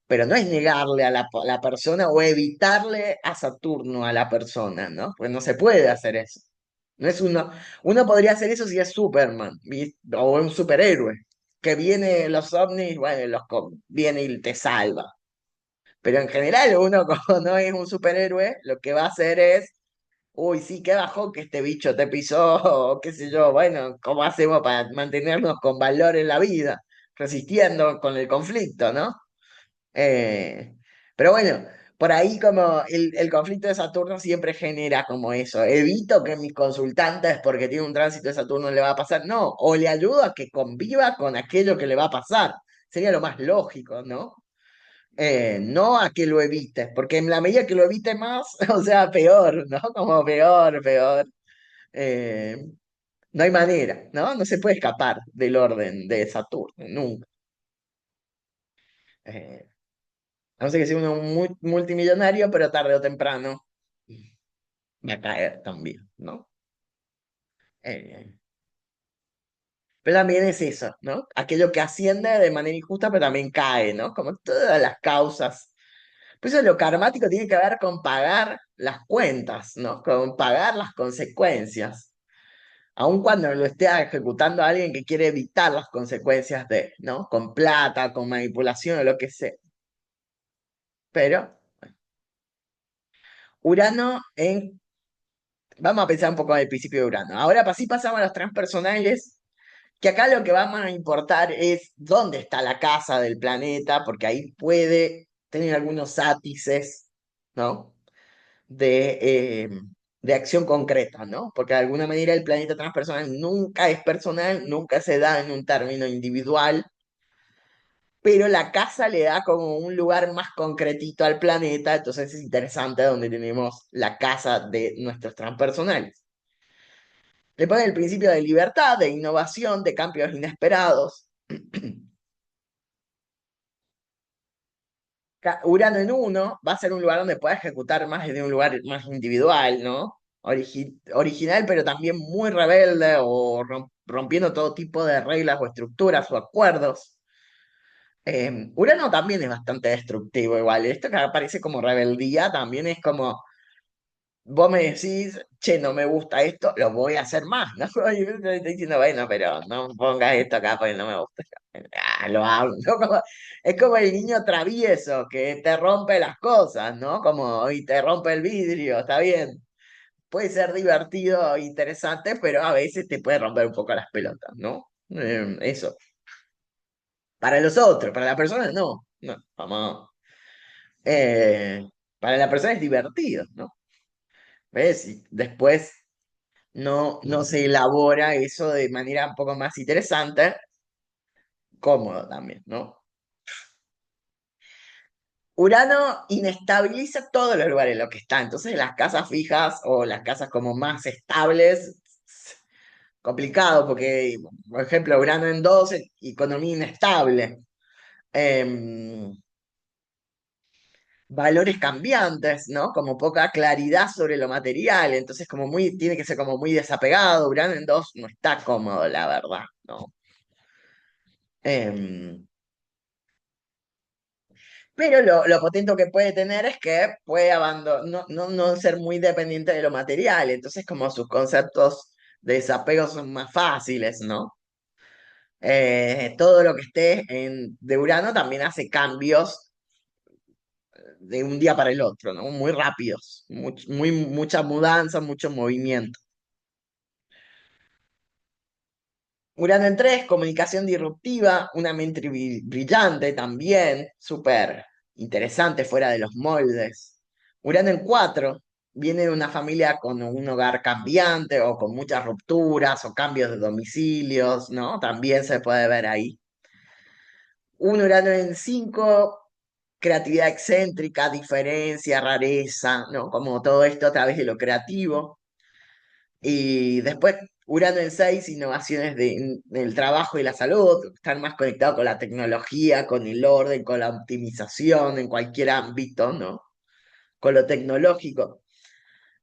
Pero no es negarle a la persona o evitarle a Saturno a la persona, ¿no? Pues no se puede hacer eso. No es uno podría hacer eso si es Superman o un superhéroe, que viene los ovnis, bueno, viene y te salva. Pero en general uno como no es un superhéroe, lo que va a hacer es, uy, sí, qué bajón que este bicho te pisó, o qué sé yo, bueno, ¿cómo hacemos para mantenernos con valor en la vida? Resistiendo con el conflicto, ¿no? Eh, pero bueno, por ahí como el conflicto de Saturno siempre genera como eso. Evito que mis consultantes, porque tiene un tránsito de Saturno, le va a pasar. No, o le ayudo a que conviva con aquello que le va a pasar. Sería lo más lógico, ¿no? No a que lo evites, porque en la medida que lo evite más, o sea, peor, ¿no? Como peor, peor. Eh, no hay manera, ¿no? No se puede escapar del orden de Saturno, nunca. Eh, a no ser que sea uno muy multimillonario, pero tarde o temprano va a caer también, ¿no? Eh, pero también es eso, ¿no? Aquello que asciende de manera injusta, pero también cae, ¿no? Como todas las causas. Por eso lo karmático tiene que ver con pagar las cuentas, ¿no? Con pagar las consecuencias. Aun cuando lo esté ejecutando alguien que quiere evitar las consecuencias de, ¿no? Con plata, con manipulación o lo que sea. Pero Urano en vamos a pensar un poco en el principio de Urano. Ahora sí pasamos a los transpersonales, que acá lo que va a importar es dónde está la casa del planeta, porque ahí puede tener algunos átices, ¿no? De, eh, de acción concreta, ¿no? Porque de alguna manera el planeta transpersonal nunca es personal, nunca se da en un término individual, pero la casa le da como un lugar más concretito al planeta, entonces es interesante donde tenemos la casa de nuestros transpersonales. Le pone el principio de libertad, de innovación, de cambios inesperados. Urano en uno va a ser un lugar donde pueda ejecutar más desde un lugar más individual, ¿no? Original, pero también muy rebelde o rompiendo todo tipo de reglas o estructuras o acuerdos. Urano también es bastante destructivo igual. Esto que aparece como rebeldía también es como vos me decís, che, no me gusta esto, lo voy a hacer más, ¿no? Y yo te estoy diciendo, bueno, pero no pongas esto acá porque no me gusta. Ah, lo hago, ¿no? Es como el niño travieso que te rompe las cosas, ¿no? Como, y te rompe el vidrio, está bien. Puede ser divertido, interesante, pero a veces te puede romper un poco las pelotas, ¿no? Eso. Para los otros, para la persona no. No, vamos. Eh, para la persona es divertido, ¿no? ¿Ves? Y después no se elabora eso de manera un poco más interesante, cómodo también, ¿no? Urano inestabiliza todos los lugares en los que está, entonces las casas fijas o las casas como más estables, complicado, porque, por ejemplo, Urano en 12, economía inestable, em, valores cambiantes, ¿no? Como poca claridad sobre lo material, entonces como tiene que ser como muy desapegado, Urano en 2 no está cómodo, la verdad, ¿no? Em, Pero lo potente que puede tener es que puede no ser muy dependiente de lo material, entonces como sus conceptos de desapego son más fáciles, ¿no? Todo lo que esté de Urano también hace cambios de un día para el otro, ¿no? Muy rápidos, mucha mudanza, mucho movimiento. Urano en 3, comunicación disruptiva, una mente brillante también, súper interesante, fuera de los moldes. Urano en 4, viene de una familia con un hogar cambiante o con muchas rupturas o cambios de domicilios, ¿no? También se puede ver ahí. Un Urano en 5, creatividad excéntrica, diferencia, rareza, ¿no? Como todo esto a través de lo creativo. Y después, Urano en 6, innovaciones del trabajo y la salud, están más conectados con la tecnología, con el orden, con la optimización en cualquier ámbito, ¿no? Con lo tecnológico.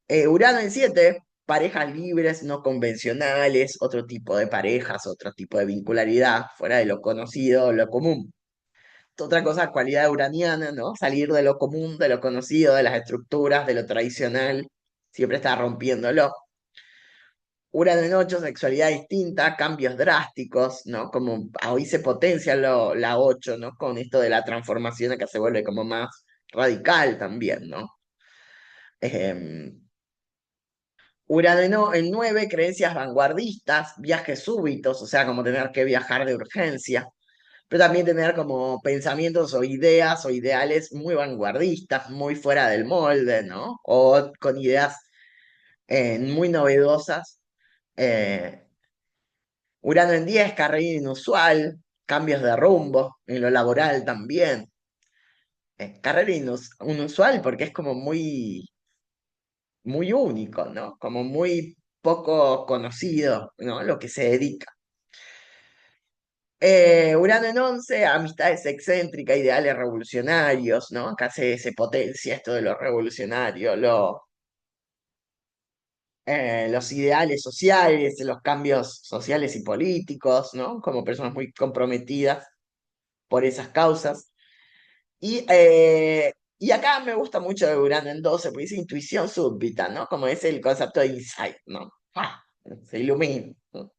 Urano en 7, parejas libres, no convencionales, otro tipo de parejas, otro tipo de vincularidad, fuera de lo conocido, lo común. Otra cosa, cualidad uraniana, ¿no? Salir de lo común, de lo conocido, de las estructuras, de lo tradicional, siempre está rompiéndolo. Urano en 8, sexualidad distinta, cambios drásticos, ¿no? Como hoy se potencia la 8, ¿no? Con esto de la transformación que se vuelve como más radical también, ¿no? Em, Urano en 9, creencias vanguardistas, viajes súbitos, o sea, como tener que viajar de urgencia, pero también tener como pensamientos o ideas o ideales muy vanguardistas, muy fuera del molde, ¿no? O con ideas muy novedosas. Eh, Urano en 10, carrera inusual, cambios de rumbo, en lo laboral también. Carrera inusual porque es como muy único, ¿no? Como muy poco conocido, ¿no? Lo que se dedica. Urano en 11, amistades excéntricas, ideales revolucionarios, ¿no? Acá se potencia esto de lo revolucionario, los ideales sociales, los cambios sociales y políticos, ¿no? Como personas muy comprometidas por esas causas. Y acá me gusta mucho de Urano en 12, porque dice intuición súbita, ¿no? Como es el concepto de insight, ¿no? ¡Ah! Se ilumina, ¿no?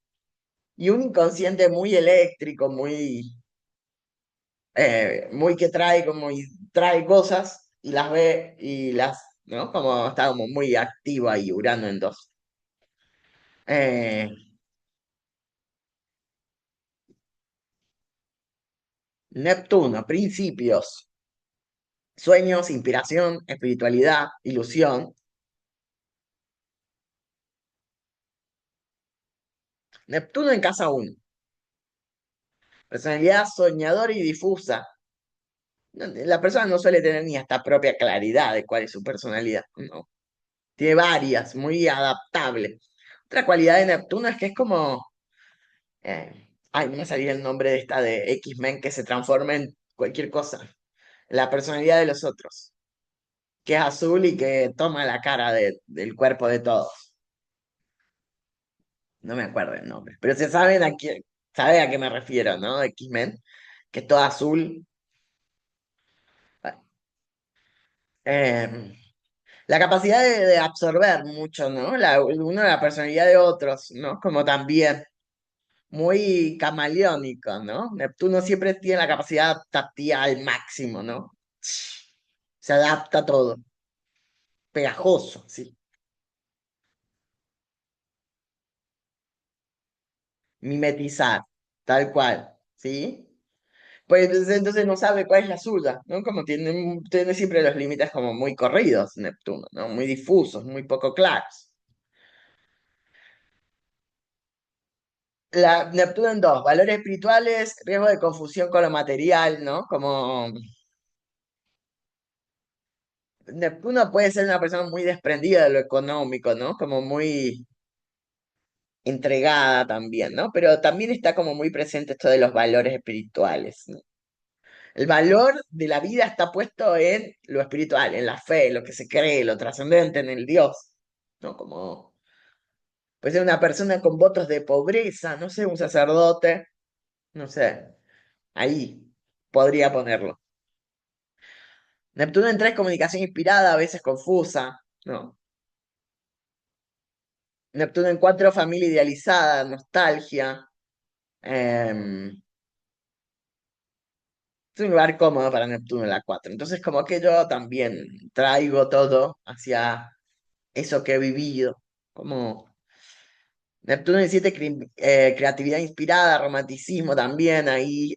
Y un inconsciente muy eléctrico, muy que trae, como y trae cosas y las ve y ¿no? Como está como muy activo ahí, Urano en 2. Eh, Neptuno, principios, sueños, inspiración, espiritualidad, ilusión. Neptuno en casa 1. Personalidad soñadora y difusa. La persona no suele tener ni hasta propia claridad de cuál es su personalidad, ¿no? Tiene varias, muy adaptable. Otra cualidad de Neptuno es que es como, ay, no me salía el nombre de esta de X-Men que se transforma en cualquier cosa. La personalidad de los otros, que es azul y que toma la cara del cuerpo de todos. No me acuerdo el nombre, pero se saben sabe a qué me refiero, ¿no? X-Men, que es todo azul. Eh, La capacidad de absorber mucho, ¿no? Uno la personalidad de otros, ¿no? Como también muy camaleónico, ¿no? Neptuno siempre tiene la capacidad adaptativa al máximo, ¿no? Se adapta a todo, pegajoso, sí. Mimetizar, tal cual, ¿sí? Pues entonces no sabe cuál es la suya, ¿no? Como tiene siempre los límites como muy corridos, Neptuno, ¿no? Muy difusos, muy poco claros. Neptuno en 2, valores espirituales, riesgo de confusión con lo material, ¿no? Como Neptuno puede ser una persona muy desprendida de lo económico, ¿no? Como muy entregada también, ¿no? Pero también está como muy presente esto de los valores espirituales, ¿no? El valor de la vida está puesto en lo espiritual, en la fe, en lo que se cree, lo trascendente, en el Dios, ¿no? Como puede ser una persona con votos de pobreza, no sé, un sacerdote, no sé, ahí podría ponerlo. Neptuno en 3, comunicación inspirada, a veces confusa, ¿no? Neptuno en 4, familia idealizada, nostalgia. Es un lugar cómodo para Neptuno en la 4. Entonces, como que yo también traigo todo hacia eso que he vivido. Como Neptuno en 7, creatividad inspirada, romanticismo también ahí.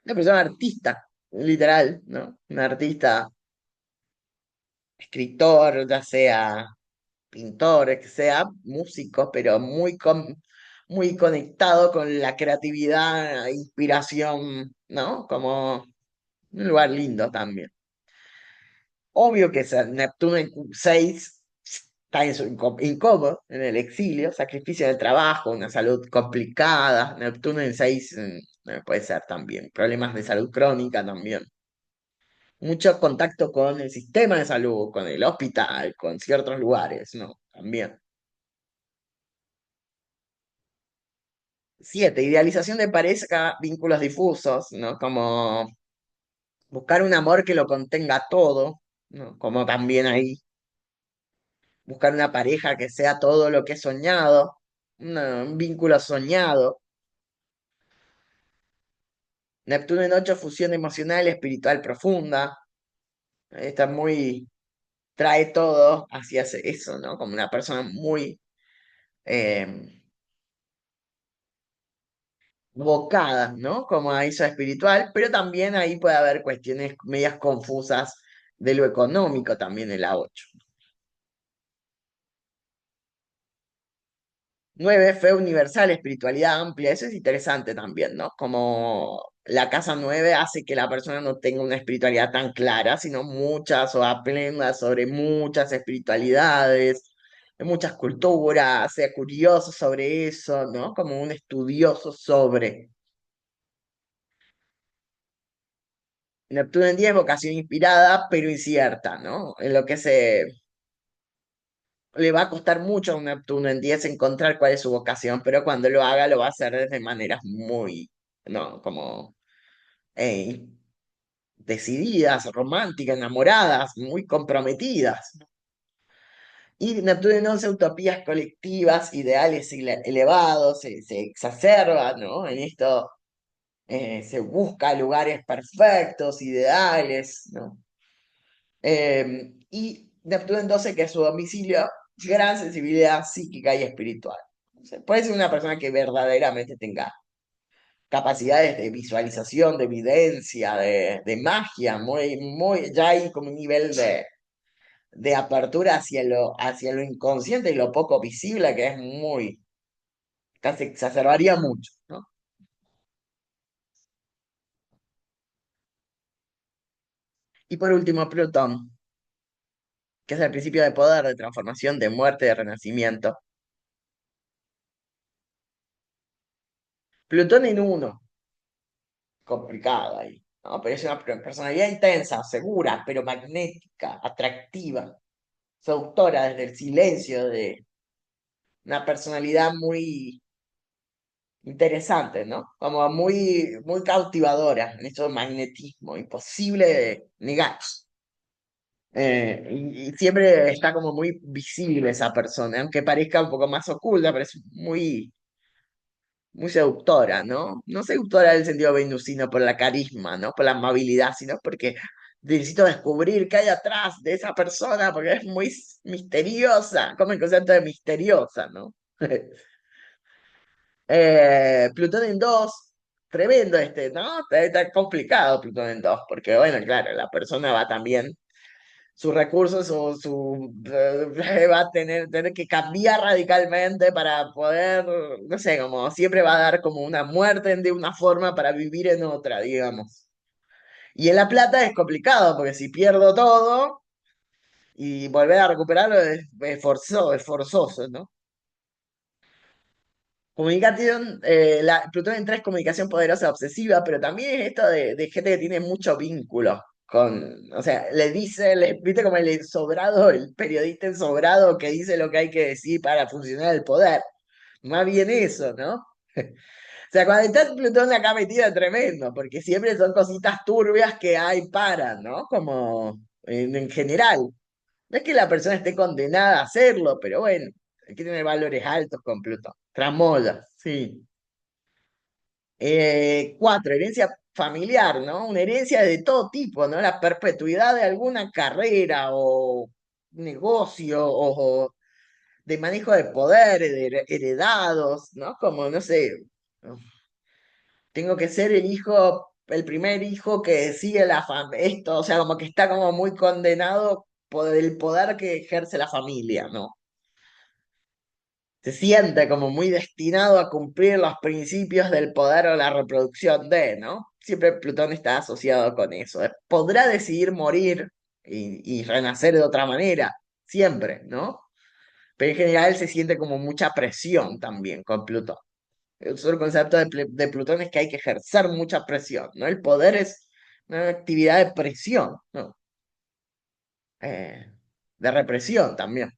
Una persona artista, literal, ¿no? Un artista, escritor, ya sea pintor, que sea músico, pero muy conectado con la creatividad, inspiración, ¿no? Como un lugar lindo también. Obvio que Neptuno en 6 está en su incómodo, en el exilio, sacrificio del trabajo, una salud complicada. Neptuno en 6 puede ser también. Problemas de salud crónica también. Mucho contacto con el sistema de salud, con el hospital, con ciertos lugares, ¿no? También. 7, idealización de pareja, vínculos difusos, ¿no? Como buscar un amor que lo contenga todo, ¿no? Como también ahí buscar una pareja que sea todo lo que he soñado, un vínculo soñado. Neptuno en 8, fusión emocional, espiritual profunda. Está muy, trae todo hacia eso, ¿no? Como una persona muy eh, bocada, ¿no? Como a eso espiritual, pero también ahí puede haber cuestiones medias confusas de lo económico también en la 8. 9, fe universal, espiritualidad amplia, eso es interesante también, ¿no? Como la casa 9 hace que la persona no tenga una espiritualidad tan clara, sino muchas o aprenda sobre muchas espiritualidades, de muchas culturas, sea curioso sobre eso, ¿no? Como un estudioso sobre. Neptuno en 10, vocación inspirada, pero incierta, ¿no? En lo que le va a costar mucho a un Neptuno en 10 encontrar cuál es su vocación, pero cuando lo haga lo va a hacer de maneras muy, ¿no? Como eh, decididas, románticas, enamoradas, muy comprometidas. Y Neptuno en 11, utopías colectivas, ideales elevados, se exacerba, ¿no? En esto se busca lugares perfectos, ideales, ¿no? Y Neptuno en 12, que es su domicilio, gran sensibilidad psíquica y espiritual. O sea, puede ser una persona que verdaderamente tenga capacidades de visualización, de evidencia, de magia, ya hay como un nivel de apertura hacia lo inconsciente y lo poco visible que es muy, casi exacerbaría mucho, ¿no? Y por último, Plutón, que es el principio de poder, de transformación, de muerte, de renacimiento. Plutón en 1, complicado ahí, ¿no? Pero es una personalidad intensa, segura, pero magnética, atractiva, seductora desde el silencio, de una personalidad muy interesante, ¿no? Como muy cautivadora en esto de magnetismo, imposible de negar. Y siempre está como muy visible esa persona, aunque parezca un poco más oculta, pero es muy seductora, ¿no? No seductora en el sentido venusino por la carisma, ¿no? Por la amabilidad, sino porque necesito descubrir qué hay atrás de esa persona, porque es muy misteriosa, como el concepto de misteriosa, ¿no? Plutón en 2, tremendo ¿no? Está complicado Plutón en 2, porque bueno, claro, la persona va también, sus recursos va a tener que cambiar radicalmente para poder, no sé, como siempre va a dar como una muerte de una forma para vivir en otra, digamos. Y en La Plata es complicado, porque si pierdo todo y volver a recuperarlo es forzoso, ¿no? Comunicación, Plutón entra es comunicación poderosa, obsesiva, pero también es esto de gente que tiene mucho vínculo con, o sea, viste como el ensobrado, el periodista ensobrado que dice lo que hay que decir para funcionar el poder. Más bien eso, ¿no? O sea, cuando está Plutón acá metido es tremendo, porque siempre son cositas turbias que hay para, ¿no? Como en general. No es que la persona esté condenada a hacerlo, pero bueno, hay que tener valores altos con Plutón. Tramoya, sí. 4, herencia. familiar, ¿no? Una herencia de todo tipo, ¿no? La perpetuidad de alguna carrera o negocio o de manejo de poder, heredados, ¿no? Como, no sé, tengo que ser el hijo, el primer hijo que sigue la familia, esto, o sea, como que está como muy condenado por el poder que ejerce la familia, ¿no? Se siente como muy destinado a cumplir los principios del poder o la reproducción de, ¿no? Siempre Plutón está asociado con eso. Podrá decidir morir y renacer de otra manera, siempre, ¿no? Pero en general se siente como mucha presión también con Plutón. El otro concepto de Plutón es que hay que ejercer mucha presión, ¿no? El poder es una actividad de presión, ¿no? Eh, de represión también.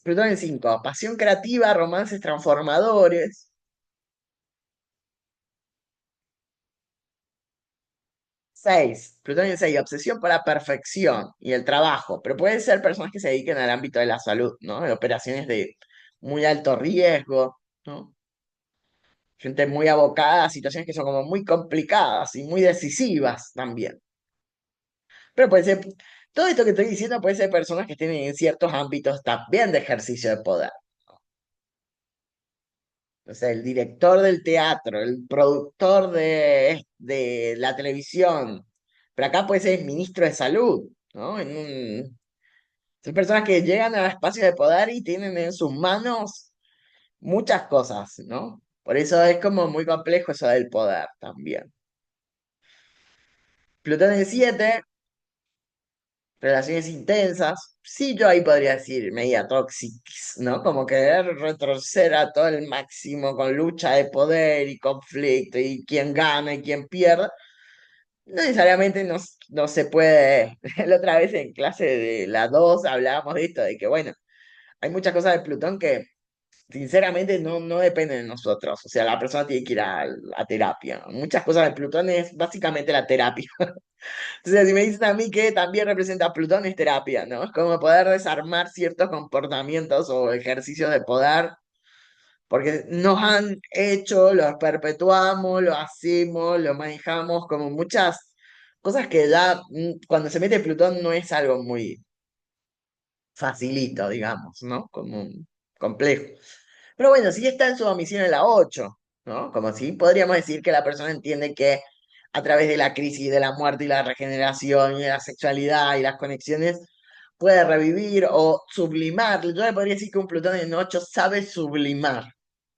Plutón en 5, pasión creativa, romances transformadores. 6, Plutón en 6, obsesión por la perfección y el trabajo, pero pueden ser personas que se dediquen al ámbito de la salud, ¿no? De operaciones de muy alto riesgo, ¿no? Gente muy abocada a situaciones que son como muy complicadas y muy decisivas también. Pero puede ser, todo esto que estoy diciendo puede ser personas que estén en ciertos ámbitos también de ejercicio de poder. O sea, el director del teatro, el productor de la televisión. Pero acá puede ser el ministro de salud, ¿no? Son personas que llegan a espacios de poder y tienen en sus manos muchas cosas, ¿no? Por eso es como muy complejo eso del poder también. Plutón en 7, relaciones intensas. Sí, yo ahí podría decir media tóxicas, ¿no? Como querer retorcer a todo el máximo con lucha de poder y conflicto y quién gana y quién pierde. No necesariamente no se puede. La otra vez en clase de la 2 hablábamos de esto, de que bueno, hay muchas cosas de Plutón que sinceramente no dependen de nosotros. O sea, la persona tiene que ir a terapia. Muchas cosas de Plutón es básicamente la terapia. Entonces, si me dicen a mí que también representa a Plutón, es terapia, ¿no? Es como poder desarmar ciertos comportamientos o ejercicios de poder, porque nos han hecho, los perpetuamos, lo hacemos, lo manejamos, como muchas cosas que ya cuando se mete Plutón no es algo muy facilito, digamos, ¿no? Como complejo. Pero bueno, sí está en su domicilio en la 8, ¿no? Como si podríamos decir que la persona entiende que a través de la crisis de la muerte y la regeneración y de la sexualidad y las conexiones puede revivir o sublimar. Yo le podría decir que un Plutón en 8 sabe sublimar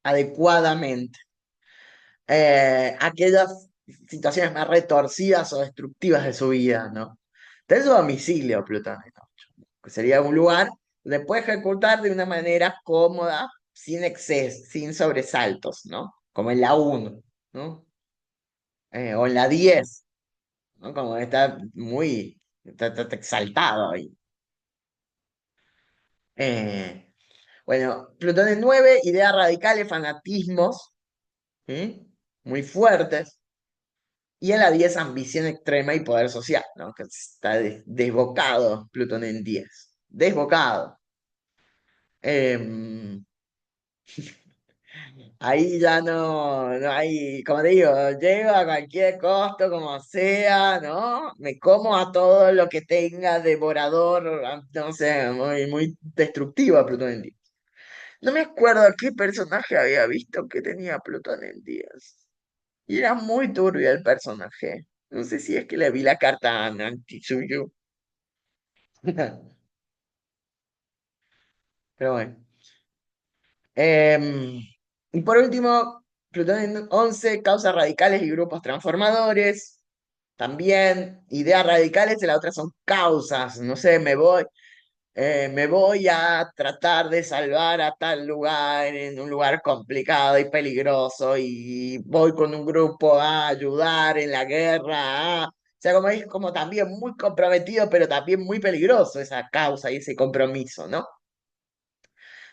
adecuadamente aquellas situaciones más retorcidas o destructivas de su vida, ¿no? Está en su domicilio Plutón en 8, que sería un lugar donde puede ejecutar de una manera cómoda, sin exceso, sin sobresaltos, ¿no? Como en la 1, ¿no? O en la 10, ¿no? Como está muy está exaltado ahí. Eh, bueno, Plutón en 9, ideas radicales, fanatismos, ¿sí? Muy fuertes. Y en la 10 ambición extrema y poder social, ¿no? Que está desbocado Plutón en 10. Desbocado. Em, Ahí ya no hay, como te digo, llego a cualquier costo, como sea, ¿no? Me como a todo lo que tenga devorador, no sé, muy destructivo a Plutón en 10. No me acuerdo qué personaje había visto que tenía Plutón en 10. Y era muy turbio el personaje. No sé si es que le vi la carta a Nanti suyo. Pero bueno. Y por último, Plutón en 11, causas radicales y grupos transformadores. También ideas radicales y la otra son causas. No sé, me voy a tratar de salvar a tal lugar, en un lugar complicado y peligroso, y voy con un grupo a ayudar en la guerra. O sea, como es como también muy comprometido, pero también muy peligroso esa causa y ese compromiso, ¿no?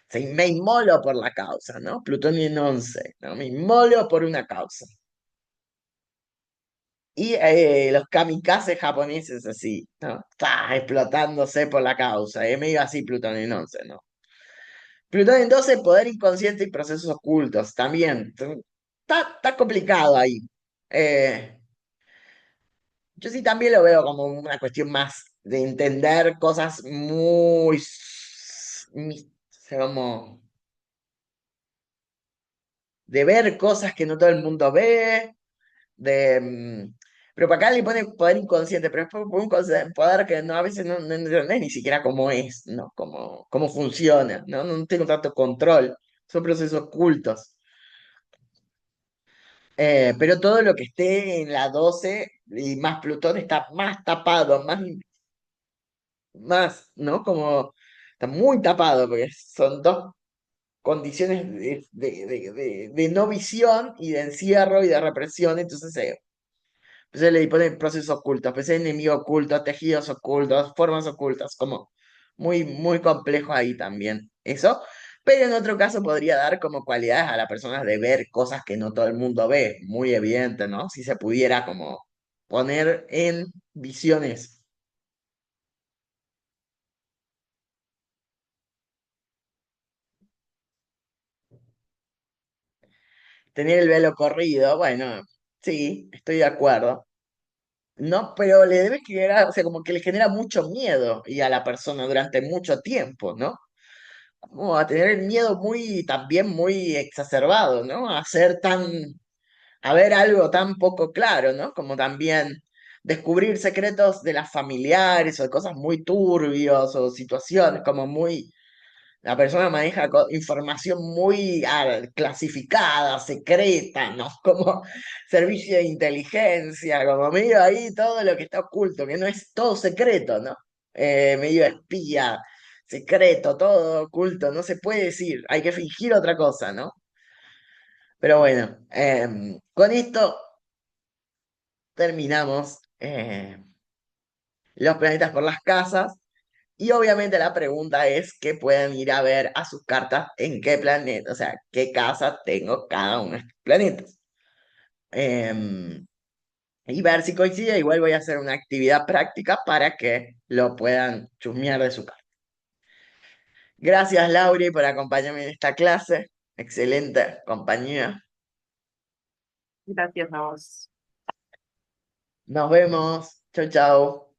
Sí, me inmolo por la causa, ¿no? Plutón en 11, ¿no? Me inmolo por una causa. Y los kamikazes japoneses así, ¿no? Explotándose por la causa. Medio así Plutón en 11, ¿no? Plutón en 12, poder inconsciente y procesos ocultos. También. está complicado ahí. Eh, yo sí también lo veo como una cuestión más de entender cosas muy, o sea, como de ver cosas que no todo el mundo ve, de... pero para acá le pone poder inconsciente, pero es un poder que no, a veces no entendés ni siquiera cómo es, ¿no? Cómo funciona, ¿no? No tengo tanto control, son procesos ocultos. Pero todo lo que esté en la 12 y más Plutón está más tapado, más, ¿no? Como está muy tapado, porque son dos condiciones de no visión y de encierro y de represión, entonces se le pone procesos ocultos, pues enemigos ocultos, tejidos ocultos, formas ocultas, como muy complejo ahí también eso. Pero en otro caso podría dar como cualidades a las personas de ver cosas que no todo el mundo ve, muy evidente, ¿no? Si se pudiera como poner en visiones, tener el velo corrido, bueno, sí, estoy de acuerdo. No, pero le debe generar, o sea, como que le genera mucho miedo y a la persona durante mucho tiempo, ¿no? Como a tener el miedo muy, también muy exacerbado, ¿no? A ser tan, a ver algo tan poco claro, ¿no? Como también descubrir secretos de las familiares o de cosas muy turbios o situaciones como muy, la persona maneja información muy clasificada, secreta, ¿no? Como servicio de inteligencia, como medio ahí todo lo que está oculto, que no es todo secreto, ¿no? Medio espía, secreto, todo oculto, no se puede decir, hay que fingir otra cosa, ¿no? Pero bueno, con esto terminamos los planetas por las casas. Y obviamente la pregunta es que pueden ir a ver a sus cartas en qué planeta, o sea, qué casa tengo cada uno de estos planetas. Em, y ver si coincide. Igual voy a hacer una actividad práctica para que lo puedan chusmear de su carta. Gracias, Lauri, por acompañarme en esta clase. Excelente compañía. Gracias a vos. Nos vemos. Chau, chau.